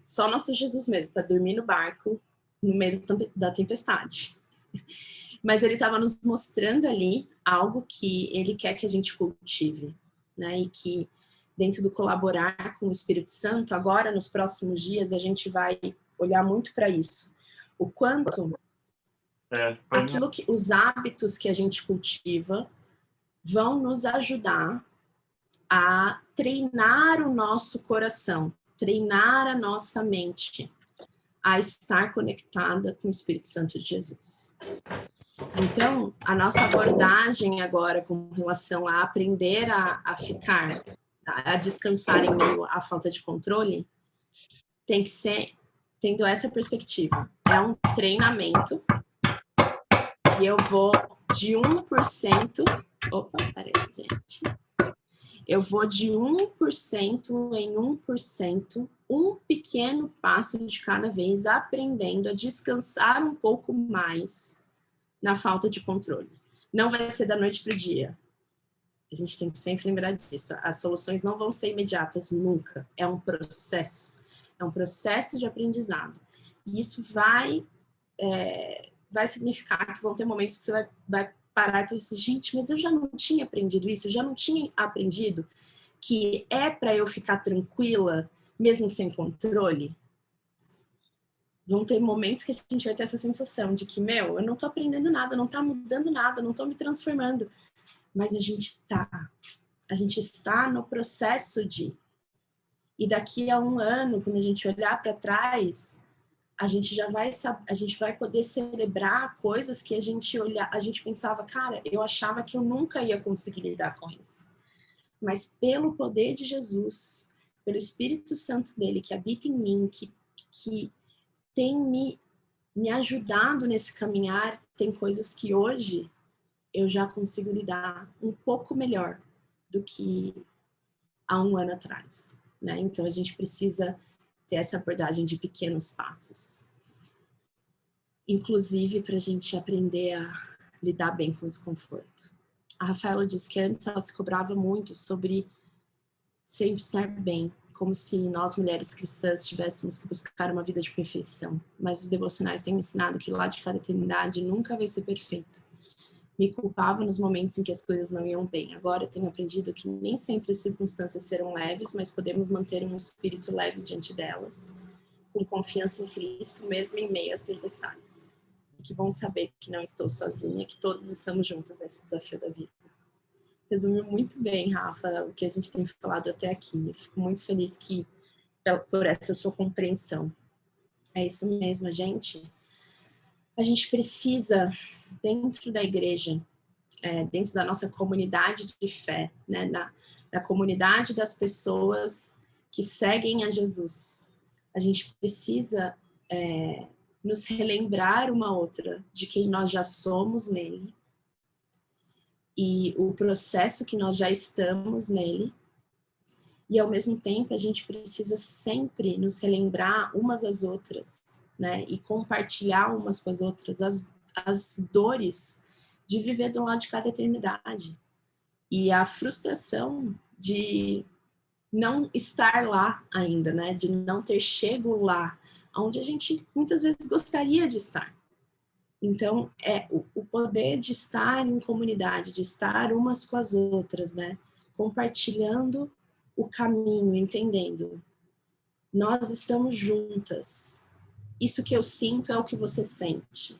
Só nosso Jesus mesmo, para dormir no barco, no meio da tempestade. Mas ele estava nos mostrando ali algo que ele quer que a gente cultive, né? E que dentro do colaborar com o Espírito Santo, agora nos próximos dias a gente vai olhar muito para isso. O quanto os hábitos que a gente cultiva vão nos ajudar a treinar o nosso coração. treinar a nossa mente a estar conectada com o Espírito Santo de Jesus. Então, a nossa abordagem agora com relação a aprender a ficar, a descansar em meio à falta de controle, tem que ser tendo essa perspectiva. É um treinamento e eu vou de 1%... Opa, peraí, gente. Eu vou de 1% em 1%, um pequeno passo de cada vez, aprendendo a descansar um pouco mais na falta de controle. Não vai ser da noite para o dia. A gente tem que sempre lembrar disso. As soluções não vão ser imediatas, nunca. É um processo. É um processo de aprendizado. E isso vai significar que vão ter momentos que você vai parar e falar assim, gente, mas eu já não tinha aprendido isso, eu já não tinha aprendido que é para eu ficar tranquila, mesmo sem controle. Vão ter momentos que a gente vai ter essa sensação de que, eu não tô aprendendo nada, não tá mudando nada, não tô me transformando. Mas a gente está no processo de. E daqui a 1 ano, quando a gente olhar para trás, a gente vai poder celebrar coisas que a gente pensava, cara, eu achava que eu nunca ia conseguir lidar com isso. Mas pelo poder de Jesus, pelo Espírito Santo dele, que habita em mim, que tem me ajudado nesse caminhar, tem coisas que hoje eu já consigo lidar um pouco melhor do que há 1 ano atrás, né? Então a gente precisa ter essa abordagem de pequenos passos. Inclusive para a gente aprender a lidar bem com o desconforto. A Rafaela disse que antes ela se cobrava muito sobre sempre estar bem, como se nós, mulheres cristãs, tivéssemos que buscar uma vida de perfeição. Mas os devocionais têm me ensinado que lá de cada eternidade nunca vai ser perfeito. Me culpava nos momentos em que as coisas não iam bem. Agora tenho aprendido que nem sempre as circunstâncias serão leves, mas podemos manter um espírito leve diante delas, com confiança em Cristo, mesmo em meio às tempestades. E que bom saber que não estou sozinha, que todos estamos juntos nesse desafio da vida. Resumiu muito bem, Rafa, o que a gente tem falado até aqui. Eu fico muito feliz por essa sua compreensão. É isso mesmo, a gente precisa, dentro da igreja, dentro da nossa comunidade de fé, né, na comunidade das pessoas que seguem a Jesus, a gente precisa nos relembrar uma outra de quem nós já somos nele e o processo que nós já estamos nele. E, ao mesmo tempo, a gente precisa sempre nos relembrar umas às outras, né? E compartilhar umas com as outras as dores de viver do lado de cada eternidade. E a frustração de não estar lá ainda, né? De não ter chego lá, onde a gente muitas vezes gostaria de estar. Então, o poder de estar em comunidade, de estar umas com as outras, né? Compartilhando o caminho, entendendo. Nós estamos juntas. Isso que eu sinto é o que você sente.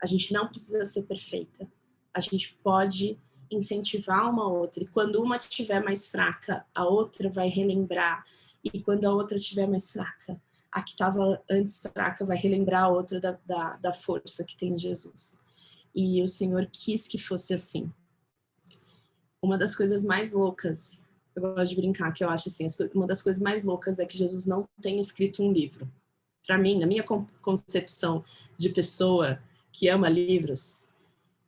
A gente não precisa ser perfeita. A gente pode incentivar uma outra. E quando uma estiver mais fraca, a outra vai relembrar. E quando a outra estiver mais fraca, a que estava antes fraca vai relembrar a outra da força que tem em Jesus. E o Senhor quis que fosse assim. Uma das coisas mais loucas, eu gosto de brincar, que eu acho assim, uma das coisas mais loucas é que Jesus não tem escrito um livro. Para mim, na minha concepção de pessoa que ama livros,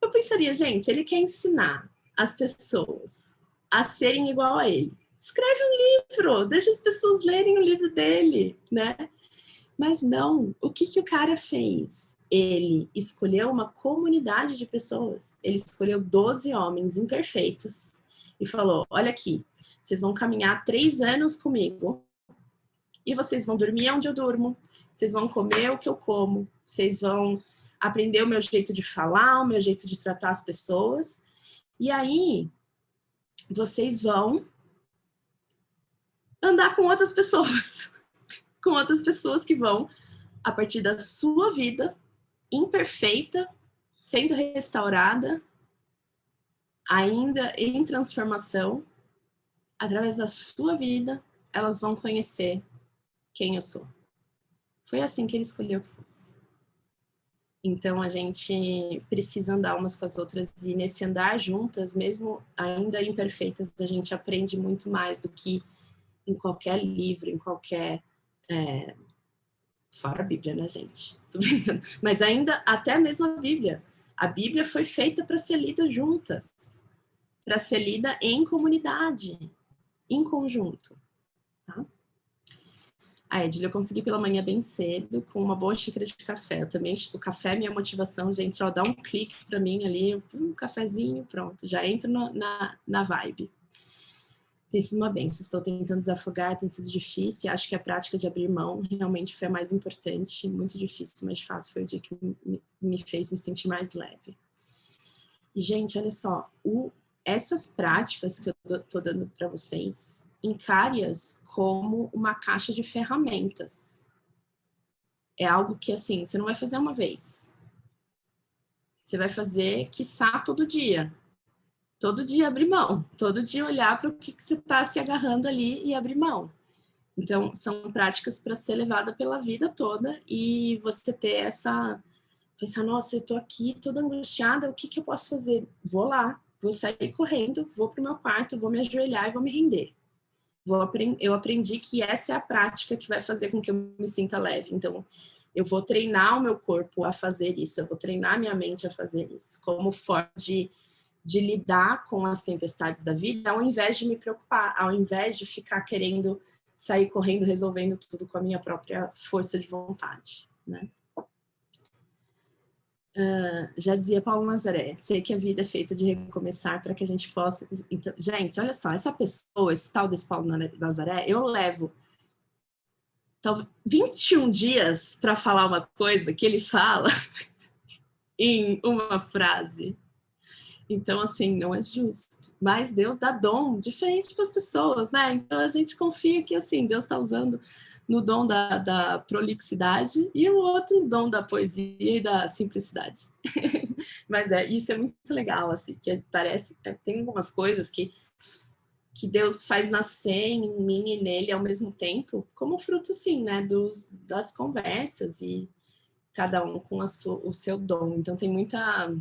eu pensaria, gente, ele quer ensinar as pessoas a serem igual a ele. Escreve um livro, deixa as pessoas lerem o livro dele, né? Mas não, o que o cara fez? Ele escolheu uma comunidade de pessoas. Ele escolheu 12 homens imperfeitos e falou, olha aqui, vocês vão caminhar 3 anos comigo e vocês vão dormir onde eu durmo, vocês vão comer o que eu como, vocês vão aprender o meu jeito de falar, o meu jeito de tratar as pessoas, e aí vocês vão andar com outras pessoas, com outras pessoas que vão, a partir da sua vida imperfeita, sendo restaurada, ainda em transformação, através da sua vida, elas vão conhecer quem eu sou. Foi assim que ele escolheu que fosse. Então, a gente precisa andar umas com as outras, e nesse andar juntas, mesmo ainda imperfeitas, a gente aprende muito mais do que em qualquer livro, em qualquer... fora a Bíblia, né, gente? Tô brincando. Mas ainda, até mesmo a Bíblia foi feita para ser lida juntas, para ser lida em comunidade, em conjunto, tá? A Edília, eu consegui pela manhã bem cedo, com uma boa xícara de café. Eu também, o café é minha motivação, gente, ó, dá um clique para mim ali, um cafezinho, pronto, já entro na vibe. Tem sido uma bênção, estou tentando desafogar, tem sido difícil, e acho que a prática de abrir mão realmente foi a mais importante, muito difícil, mas de fato foi o dia que me fez me sentir mais leve. E, gente, olha só, essas práticas que eu estou dando para vocês, encare-as como uma caixa de ferramentas. É algo que, assim, você não vai fazer uma vez. Você vai fazer, quiçá, todo dia. Todo dia abrir mão. Todo dia olhar para o que você está se agarrando ali e abrir mão. Então, são práticas para ser levada pela vida toda e você ter essa... Pensar, nossa, eu estou aqui toda angustiada, o que eu posso fazer? Vou lá, vou sair correndo, vou para o meu quarto, vou me ajoelhar e vou me render. Eu aprendi que essa é a prática que vai fazer com que eu me sinta leve. Então, eu vou treinar o meu corpo a fazer isso, eu vou treinar minha mente a fazer isso, como forma de lidar com as tempestades da vida, ao invés de me preocupar, ao invés de ficar querendo sair correndo, resolvendo tudo com a minha própria força de vontade, né? Já dizia Paulo Nazaré, sei que a vida é feita de recomeçar para que a gente possa... Então, gente, olha só, essa pessoa, esse tal desse Paulo Nazaré, eu levo 21 dias para falar uma coisa que ele fala em uma frase. Então, assim, não é justo. Mas Deus dá dom diferente para as pessoas, né? Então, a gente confia que, assim, Deus está usando no dom da prolixidade e o outro no dom da poesia e da simplicidade. Mas isso é muito legal, assim, que parece... tem algumas coisas que Deus faz nascer em mim e nele ao mesmo tempo, como fruto, assim, né? Das conversas e cada um com o seu dom. Então, tem muita...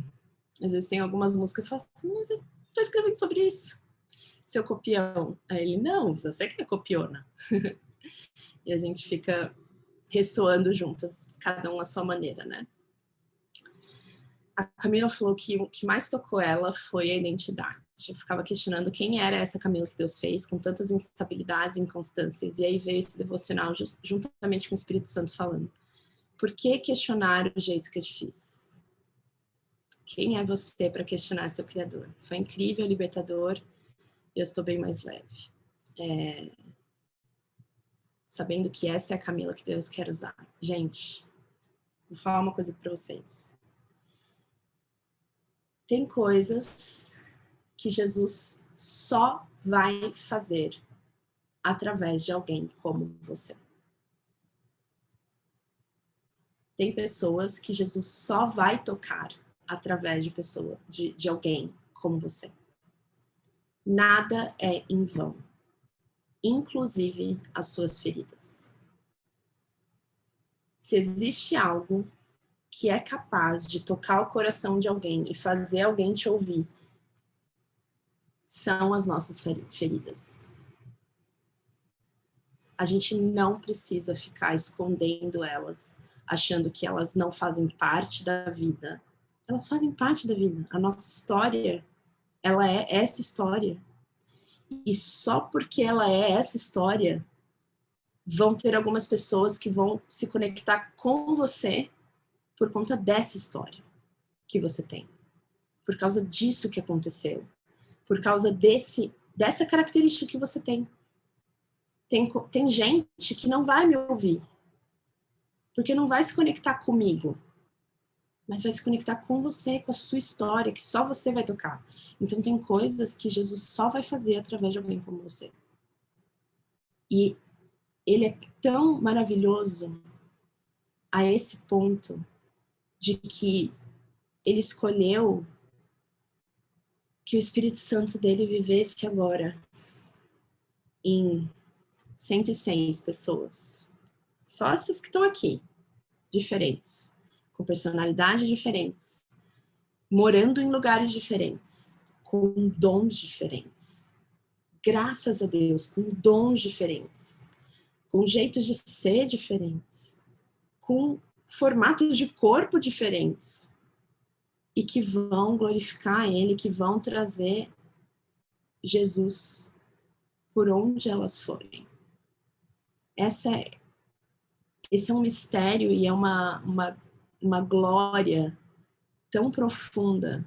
Às vezes tem algumas músicas que eu falo assim, mas eu estou escrevendo sobre isso. Seu copião. Aí ele, não, você que é copiona. E a gente fica ressoando juntas, cada um à sua maneira, né? A Camila falou que o que mais tocou ela foi a identidade. Eu ficava questionando quem era essa Camila que Deus fez, com tantas instabilidades e inconstâncias. E aí veio esse devocional juntamente com o Espírito Santo falando. Por que questionar o jeito que eu te fiz? Quem é você para questionar seu Criador? Foi incrível, libertador. Eu estou bem mais leve. Sabendo que essa é a Camila que Deus quer usar. Gente, vou falar uma coisa para vocês. Tem coisas que Jesus só vai fazer através de alguém como você. Tem pessoas que Jesus só vai tocar através de alguém como você. Nada é em vão, inclusive as suas feridas. Se existe algo que é capaz de tocar o coração de alguém e fazer alguém te ouvir, são as nossas feridas. A gente não precisa ficar escondendo elas, achando que elas não fazem parte da vida. Elas fazem parte da vida. A nossa história, ela é essa história. E só porque ela é essa história, vão ter algumas pessoas que vão se conectar com você por conta dessa história que você tem. Por causa disso que aconteceu. Por causa dessa característica que você tem. Tem gente que não vai me ouvir. Porque não vai se conectar comigo. Mas vai se conectar com você, com a sua história, que só você vai tocar. Então tem coisas que Jesus só vai fazer através de alguém como você. E ele é tão maravilhoso a esse ponto de que ele escolheu que o Espírito Santo dele vivesse agora em 106 pessoas. Só essas que estão aqui, diferentes, com personalidades diferentes, morando em lugares diferentes, com dons diferentes. Graças a Deus, com dons diferentes, com jeitos de ser diferentes, com formatos de corpo diferentes, e que vão glorificar Ele, que vão trazer Jesus por onde elas forem. Esse é um mistério e é uma glória tão profunda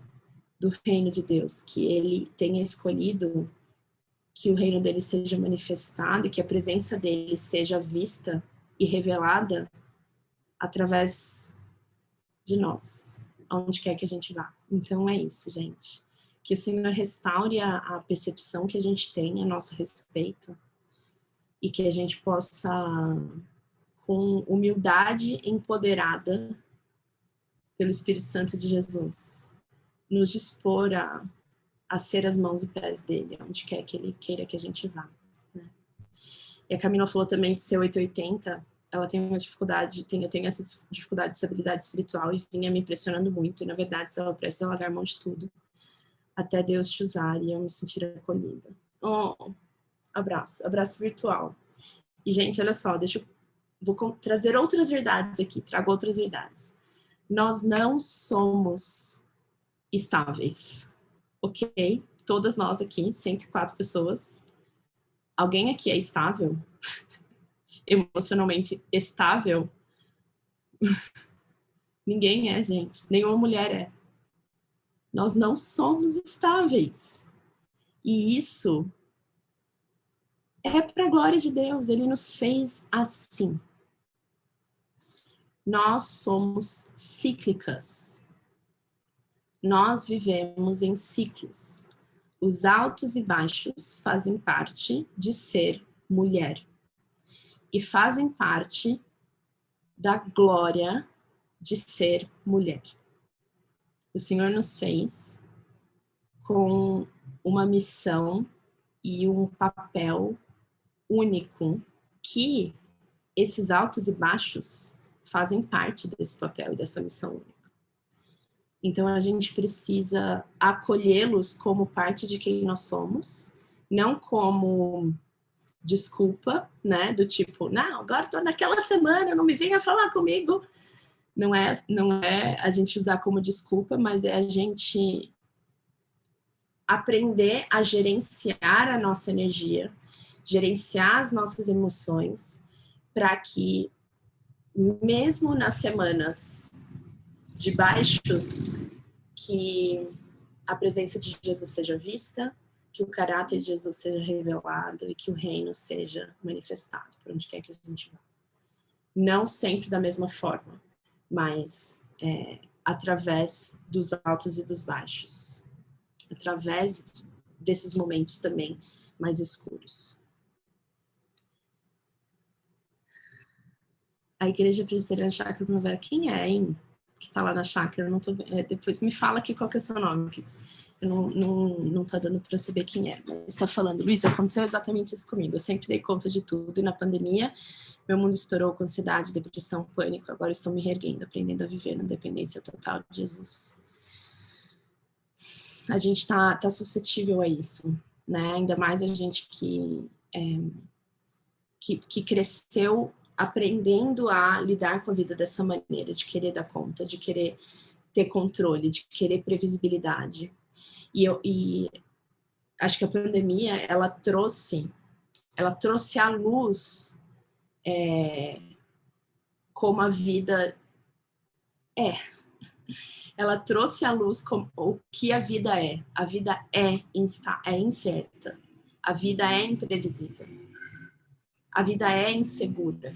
do reino de Deus, que Ele tenha escolhido que o reino dele seja manifestado e que a presença dele seja vista e revelada através de nós, aonde quer que a gente vá. Então é isso, gente. Que o Senhor restaure a percepção que a gente tem a nosso respeito e que a gente possa, com humildade empoderada pelo Espírito Santo de Jesus, nos dispor a ser as mãos e pés dele, onde quer que ele queira que a gente vá. Né? E a Camila falou também de ser 880, ela tem uma dificuldade, eu tenho essa dificuldade de estabilidade espiritual e vinha me impressionando muito, e na verdade estava prestes a largar mão de tudo, até Deus te usar e eu me sentir acolhida. Oh, abraço virtual. E gente, olha só, vou trazer outras verdades aqui, trago outras verdades. Nós não somos estáveis. Ok, todas nós aqui, 104 pessoas. Alguém aqui é estável? Emocionalmente estável? Ninguém é, gente. Nenhuma mulher é. Nós não somos estáveis. E isso é para a glória de Deus. Ele nos fez assim. Nós somos cíclicas. Nós vivemos em ciclos. Os altos e baixos fazem parte de ser mulher. E fazem parte da glória de ser mulher. O Senhor nos fez com uma missão e um papel único, que esses altos e baixos fazem parte desse papel e dessa missão única. Então a gente precisa acolhê-los como parte de quem nós somos, não como desculpa, né, do tipo, não, agora tô naquela semana, não me venha falar comigo. Não é a gente usar como desculpa, mas é a gente aprender a gerenciar a nossa energia, gerenciar as nossas emoções, para que mesmo nas semanas de baixos, que a presença de Jesus seja vista, que o caráter de Jesus seja revelado e que o reino seja manifestado por onde quer que a gente vá. Não sempre da mesma forma, mas através dos altos e dos baixos, através desses momentos também mais escuros. A Igreja Presbiteriana Chácara Primavera, quem é, hein? Que tá lá na chácara, eu não tô vendo. Depois me fala aqui qual que é o seu nome, que eu não tá dando para saber quem é. Mas está falando, Luísa, aconteceu exatamente isso comigo. Eu sempre dei conta de tudo e na pandemia meu mundo estourou com ansiedade, depressão, pânico. Agora estou me reerguendo, aprendendo a viver na dependência total de Jesus. A gente tá suscetível a isso, né? Ainda mais a gente que cresceu aprendendo a lidar com a vida dessa maneira, de querer dar conta, de querer ter controle, de querer previsibilidade. E acho que a pandemia, ela trouxe à luz como a vida é. Ela trouxe à luz o que a vida é. A vida é incerta. A vida é imprevisível. A vida é insegura.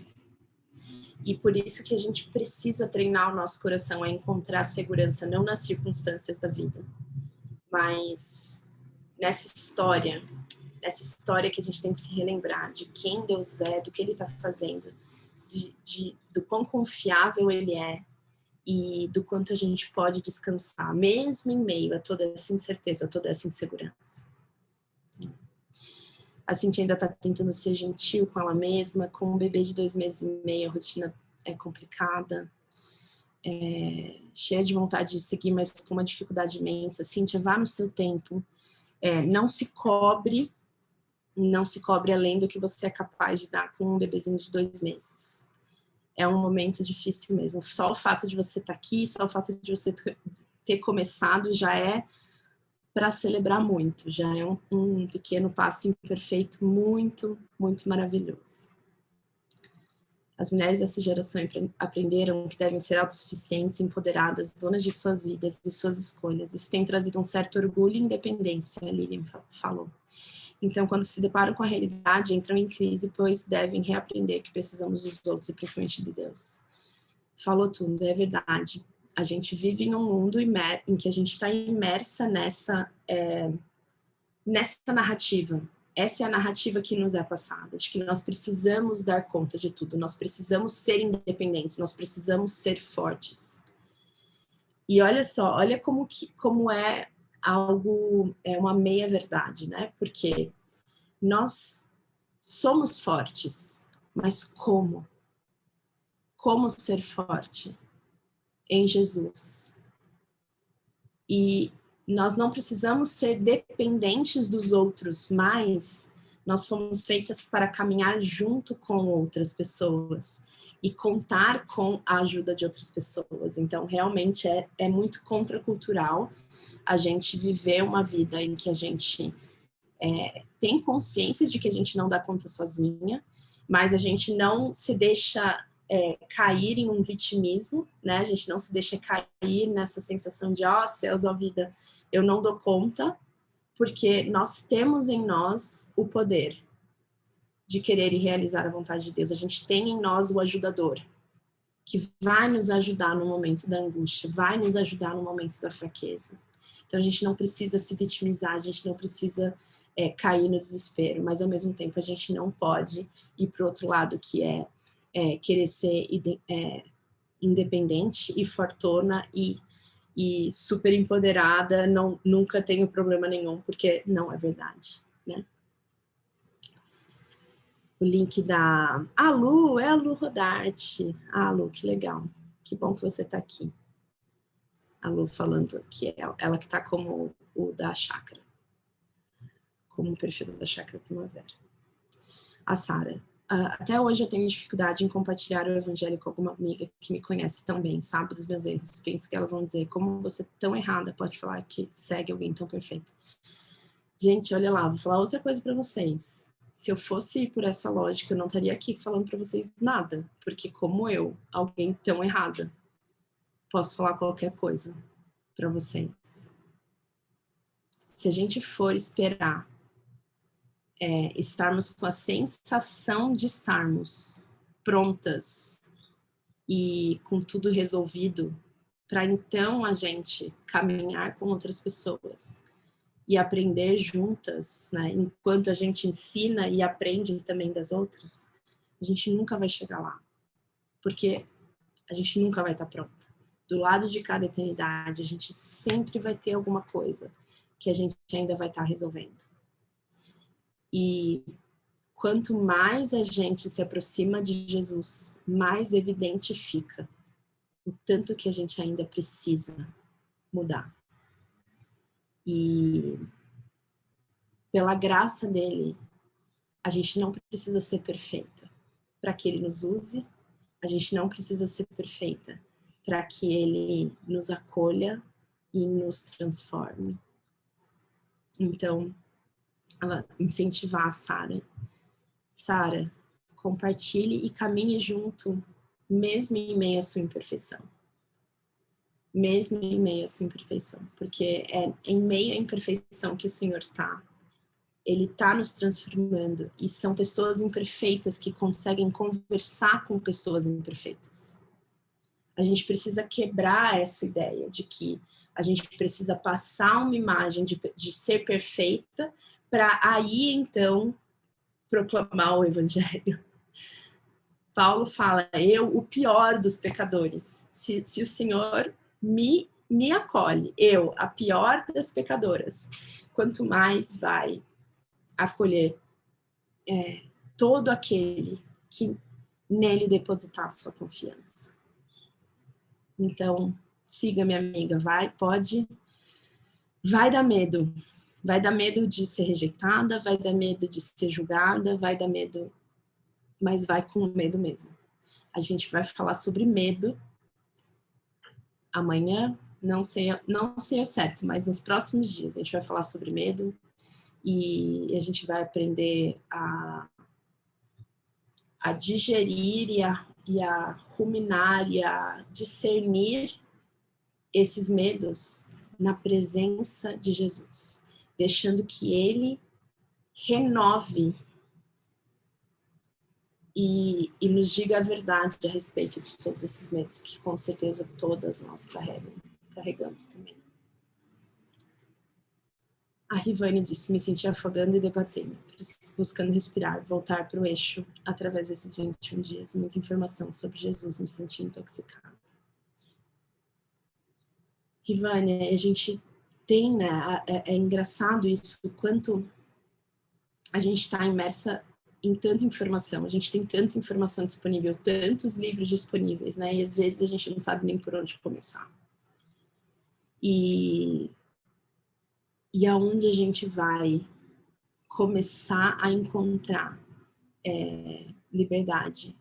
E por isso que a gente precisa treinar o nosso coração a encontrar segurança, não nas circunstâncias da vida, mas nessa história que a gente tem que se relembrar de quem Deus é, do que Ele está fazendo, do quão confiável Ele é e do quanto a gente pode descansar, mesmo em meio a toda essa incerteza, toda essa insegurança. A Cintia ainda está tentando ser gentil com ela mesma. Com um bebê de 2 meses e meio, a rotina é complicada. Cheia de vontade de seguir, mas com uma dificuldade imensa. Cintia, vá no seu tempo. Não se cobre além do que você é capaz de dar com um bebezinho de 2 meses. É um momento difícil mesmo. Só o fato de você estar aqui, só o fato de você ter começado já é para celebrar muito. Já é um pequeno passo imperfeito muito, muito maravilhoso. As mulheres dessa geração aprenderam que devem ser autossuficientes, empoderadas, donas de suas vidas e suas escolhas. Isso tem trazido um certo orgulho e independência, a Lilian falou. Então, quando se deparam com a realidade, entram em crise, pois devem reaprender que precisamos dos outros e principalmente de Deus. Falou tudo, é verdade. A gente vive em um mundo em que a gente está imersa nessa narrativa. Essa é a narrativa que nos é passada, de que nós precisamos dar conta de tudo, nós precisamos ser independentes, nós precisamos ser fortes. E olha só, olha como é algo, uma meia-verdade, né? Porque nós somos fortes, mas como? Como ser forte? Em Jesus. E nós não precisamos ser dependentes dos outros, mas nós fomos feitas para caminhar junto com outras pessoas e contar com a ajuda de outras pessoas. Então, realmente é muito contracultural a gente viver uma vida em que a gente tem consciência de que a gente não dá conta sozinha, mas a gente não se deixa cair em um vitimismo, né? A gente não se deixa cair nessa sensação de, céus, ó vida, eu não dou conta, porque nós temos em nós o poder de querer e realizar a vontade de Deus. A gente tem em nós o ajudador, que vai nos ajudar no momento da angústia, vai nos ajudar no momento da fraqueza. Então a gente não precisa se vitimizar, a gente não precisa cair no desespero, mas ao mesmo tempo a gente não pode ir para o outro lado, que é querer ser independente e fortuna e super empoderada, nunca tenho problema nenhum, porque não é verdade, né? O link da Lu, é a Lu Rodarte. Lu, que legal. Que bom que você está aqui. A Lu falando que ela que está como o da chácara. Como o perfil da Chácara Primavera. A Sara. Até hoje eu tenho dificuldade em compartilhar o evangelho com alguma amiga que me conhece tão bem, sabe dos meus erros. Penso que elas vão dizer, como você é tão errada pode falar que segue alguém tão perfeito. Gente, olha lá, vou falar outra coisa para vocês. Se eu fosse por essa lógica, eu não estaria aqui falando para vocês nada, porque como eu, alguém tão errada, posso falar qualquer coisa para vocês. Se a gente for esperar estarmos com a sensação de estarmos prontas e com tudo resolvido, para então a gente caminhar com outras pessoas e aprender juntas, né? Enquanto a gente ensina e aprende também das outras, a gente nunca vai chegar lá, porque a gente nunca vai estar pronta. Do lado de cada eternidade, a gente sempre vai ter alguma coisa que a gente ainda vai estar resolvendo. E quanto mais a gente se aproxima de Jesus, mais evidente fica o tanto que a gente ainda precisa mudar. E pela graça dele, a gente não precisa ser perfeita para que ele nos use, a gente não precisa ser perfeita para que ele nos acolha e nos transforme. Então, ela incentivar a Sara. Sara, compartilhe e caminhe junto, mesmo em meio à sua imperfeição. Mesmo em meio à sua imperfeição. Porque é em meio à imperfeição que o Senhor está. Ele está nos transformando. E são pessoas imperfeitas que conseguem conversar com pessoas imperfeitas. A gente precisa quebrar essa ideia de que a gente precisa passar uma imagem de ser perfeita para aí, então, proclamar o evangelho. Paulo fala, eu, o pior dos pecadores. Se o Senhor me acolhe, eu, a pior das pecadoras, quanto mais vai acolher todo aquele que nele depositar sua confiança. Então, siga, minha amiga, vai dar medo. Vai dar medo de ser rejeitada, vai dar medo de ser julgada, vai dar medo, mas vai com medo mesmo. A gente vai falar sobre medo amanhã, não sei ao certo, mas nos próximos dias a gente vai falar sobre medo e a gente vai aprender a digerir e a ruminar e a discernir esses medos na presença de Jesus, deixando que Ele renove e nos diga a verdade a respeito de todos esses medos que com certeza todas nós carregamos também. A Rivane disse, me senti afogando e debatendo, buscando respirar, voltar para o eixo através desses 21 dias. Muita informação sobre Jesus, me senti intoxicada. Rivane, a gente tem, né, é engraçado isso, o quanto a gente está imersa em tanta informação, a gente tem tanta informação disponível, tantos livros disponíveis, né, e às vezes a gente não sabe nem por onde começar. E aonde a gente vai começar a encontrar liberdade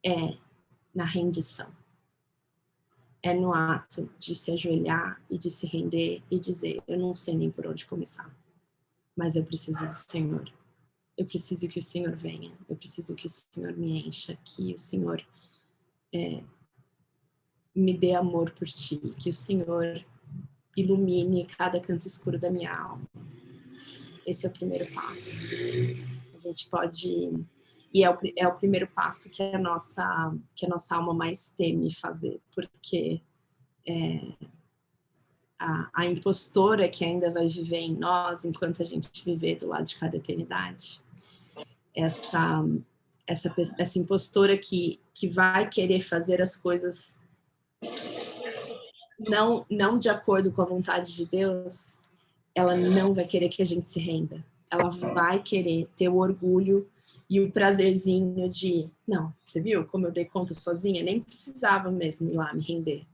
é na rendição. É no ato de se ajoelhar e de se render e dizer, eu não sei nem por onde começar, mas eu preciso do Senhor. Eu preciso que o Senhor venha, eu preciso que o Senhor me encha, que o Senhor me dê amor por ti, que o Senhor ilumine cada canto escuro da minha alma. Esse é o primeiro passo. A gente pode... E é o primeiro passo que a nossa alma mais teme fazer, porque a impostora que ainda vai viver em nós, enquanto a gente viver do lado de cada eternidade, essa impostora que vai querer fazer as coisas não de acordo com a vontade de Deus, ela não vai querer que a gente se renda. Ela vai querer ter o orgulho e o prazerzinho de, não, você viu como eu dei conta sozinha? Nem precisava mesmo ir lá me render.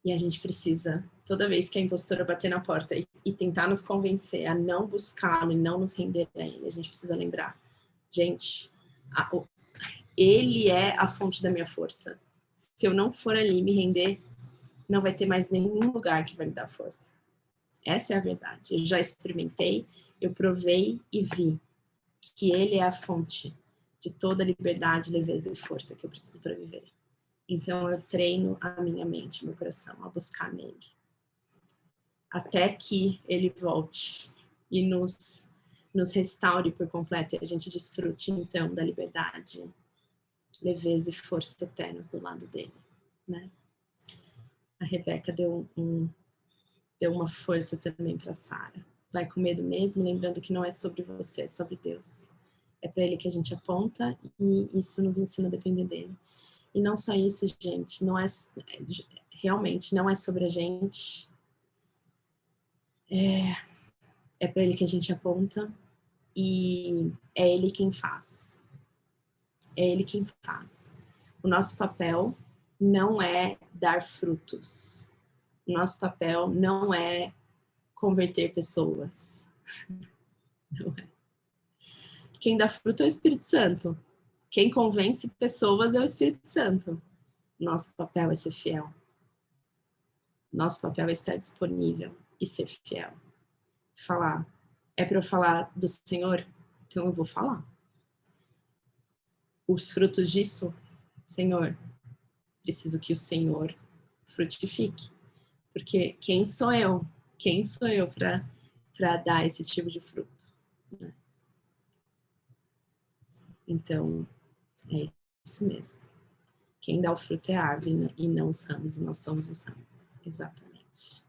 E a gente precisa, toda vez que a impostora bater na porta e tentar nos convencer a não buscá-lo e não nos render a ele, a gente precisa lembrar, gente, ele é a fonte da minha força. Se eu não for ali me render, não vai ter mais nenhum lugar que vai me dar força. Essa é a verdade. Eu já experimentei, eu provei e vi que ele é a fonte de toda a liberdade, leveza e força que eu preciso para viver. Então eu treino a minha mente, meu coração, a buscar nele. Até que ele volte e nos restaure por completo e a gente desfrute então da liberdade, leveza e força eternas do lado dele, né? A Rebeca deu uma força também para Sara. Vai com medo mesmo, lembrando que não é sobre você, é sobre Deus. É para ele que a gente aponta e isso nos ensina a depender dele. E não só isso, gente, realmente não é sobre a gente. É para ele que a gente aponta e é ele quem faz. É ele quem faz. O nosso papel não é dar frutos. O nosso papel não é converter pessoas. Não é. Quem dá fruto é o Espírito Santo. Quem convence pessoas é o Espírito Santo. Nosso papel é ser fiel. Nosso papel é estar disponível e ser fiel. Falar. É para eu falar do Senhor? Então eu vou falar. Os frutos disso, Senhor, preciso que o Senhor frutifique. Porque quem sou eu? Quem sou eu para dar esse tipo de fruto? Né? Então, é isso mesmo. Quem dá o fruto é a árvore, né? E não os ramos, e nós somos os ramos. Exatamente.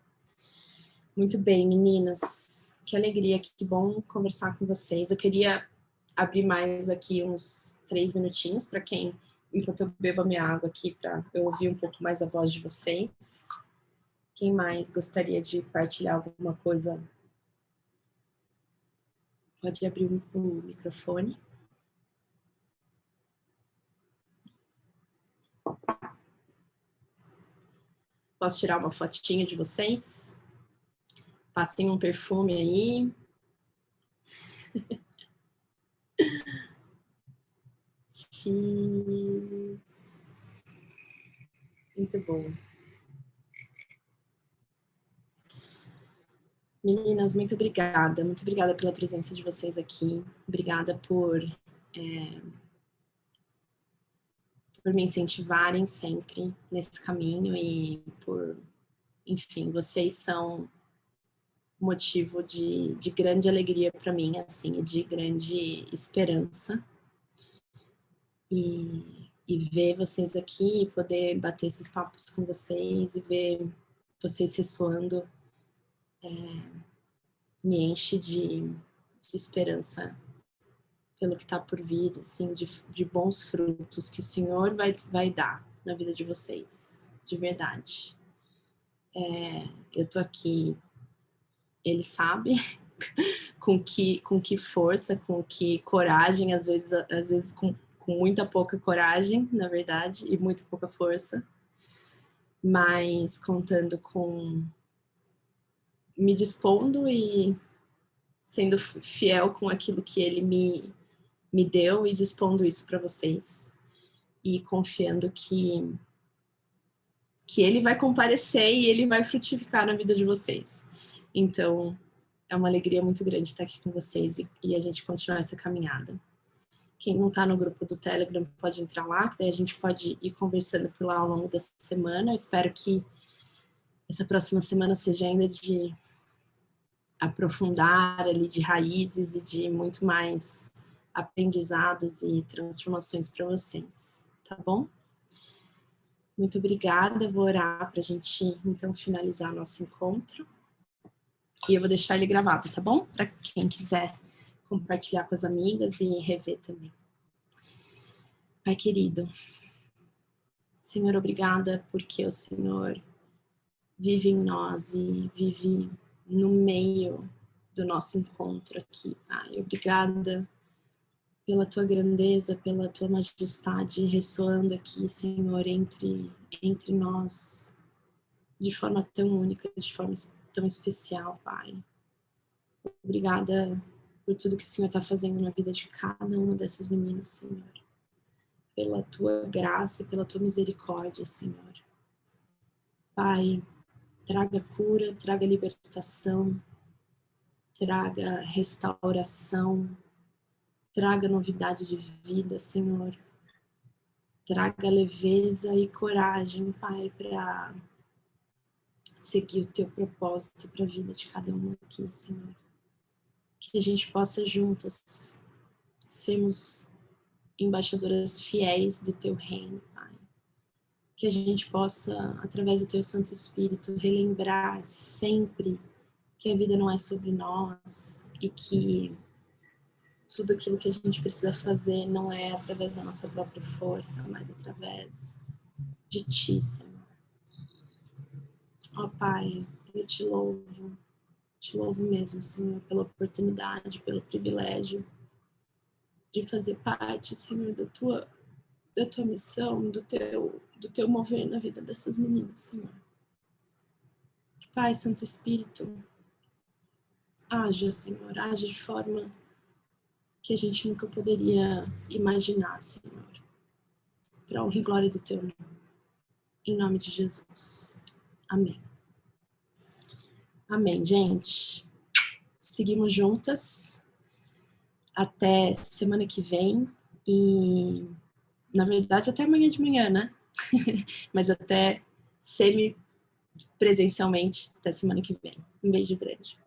Muito bem, meninas. Que alegria, que bom conversar com vocês. Eu queria abrir mais aqui uns 3 minutinhos para quem, enquanto eu bebo a minha água aqui, para eu ouvir um pouco mais a voz de vocês. Quem mais gostaria de partilhar alguma coisa Pode abrir o microfone. Posso tirar uma fotinha de vocês? Passem um perfume aí. Muito bom. Meninas, muito obrigada. Muito obrigada pela presença de vocês aqui. Obrigada por me incentivarem sempre nesse caminho e por, enfim, vocês são motivo de grande alegria para mim, assim, e de grande esperança. E ver vocês aqui, e poder bater esses papos com vocês e ver vocês ressoando me enche de esperança pelo que está por vir, assim, de bons frutos que o Senhor vai dar na vida de vocês, de verdade. Eu tô aqui, Ele sabe, com que força, com que coragem, às vezes com muita pouca coragem, na verdade, e muito pouca força, mas contando com me dispondo e sendo fiel com aquilo que Ele me deu e dispondo isso para vocês e confiando que Ele vai comparecer e Ele vai frutificar na vida de vocês. Então, é uma alegria muito grande estar aqui com vocês e a gente continuar essa caminhada. Quem não está no grupo do Telegram pode entrar lá, que daí a gente pode ir conversando por lá ao longo dessa semana. Eu espero que essa próxima semana seja ainda de aprofundar ali, de raízes e de muito mais aprendizados e transformações para vocês, tá bom? Muito obrigada, vou orar para a gente então finalizar nosso encontro. E eu vou deixar ele gravado, tá bom? Para quem quiser compartilhar com as amigas e rever também. Pai querido, Senhor, obrigada porque o Senhor vive em nós e vive no meio do nosso encontro aqui, Pai. Obrigada pela tua grandeza, pela tua majestade ressoando aqui, Senhor, entre nós, de forma tão única, de forma tão especial, Pai. Obrigada por tudo que o Senhor está fazendo na vida de cada uma dessas meninas, Senhor. Pela tua graça e pela tua misericórdia, Senhor. Pai, traga cura, traga libertação, traga restauração, traga novidade de vida, Senhor. Traga leveza e coragem, Pai, para seguir o teu propósito para a vida de cada um aqui, Senhor. Que a gente possa juntas sermos embaixadoras fiéis do teu reino, Pai. Que a gente possa, através do teu Santo Espírito, relembrar sempre que a vida não é sobre nós e que tudo aquilo que a gente precisa fazer não é através da nossa própria força, mas através de ti, Senhor. Ó Pai, eu te louvo mesmo, Senhor, pela oportunidade, pelo privilégio de fazer parte, Senhor, da tua missão, do teu mover na vida dessas meninas, Senhor. Pai, Santo Espírito, haja, Senhor, haja de forma que a gente nunca poderia imaginar, Senhor, para a honra e glória do teu nome. Em nome de Jesus. Amém. Amém, gente. Seguimos juntas até semana que vem e, na verdade, até amanhã de manhã, né? Mas até semi-presencialmente até semana que vem. Um beijo grande.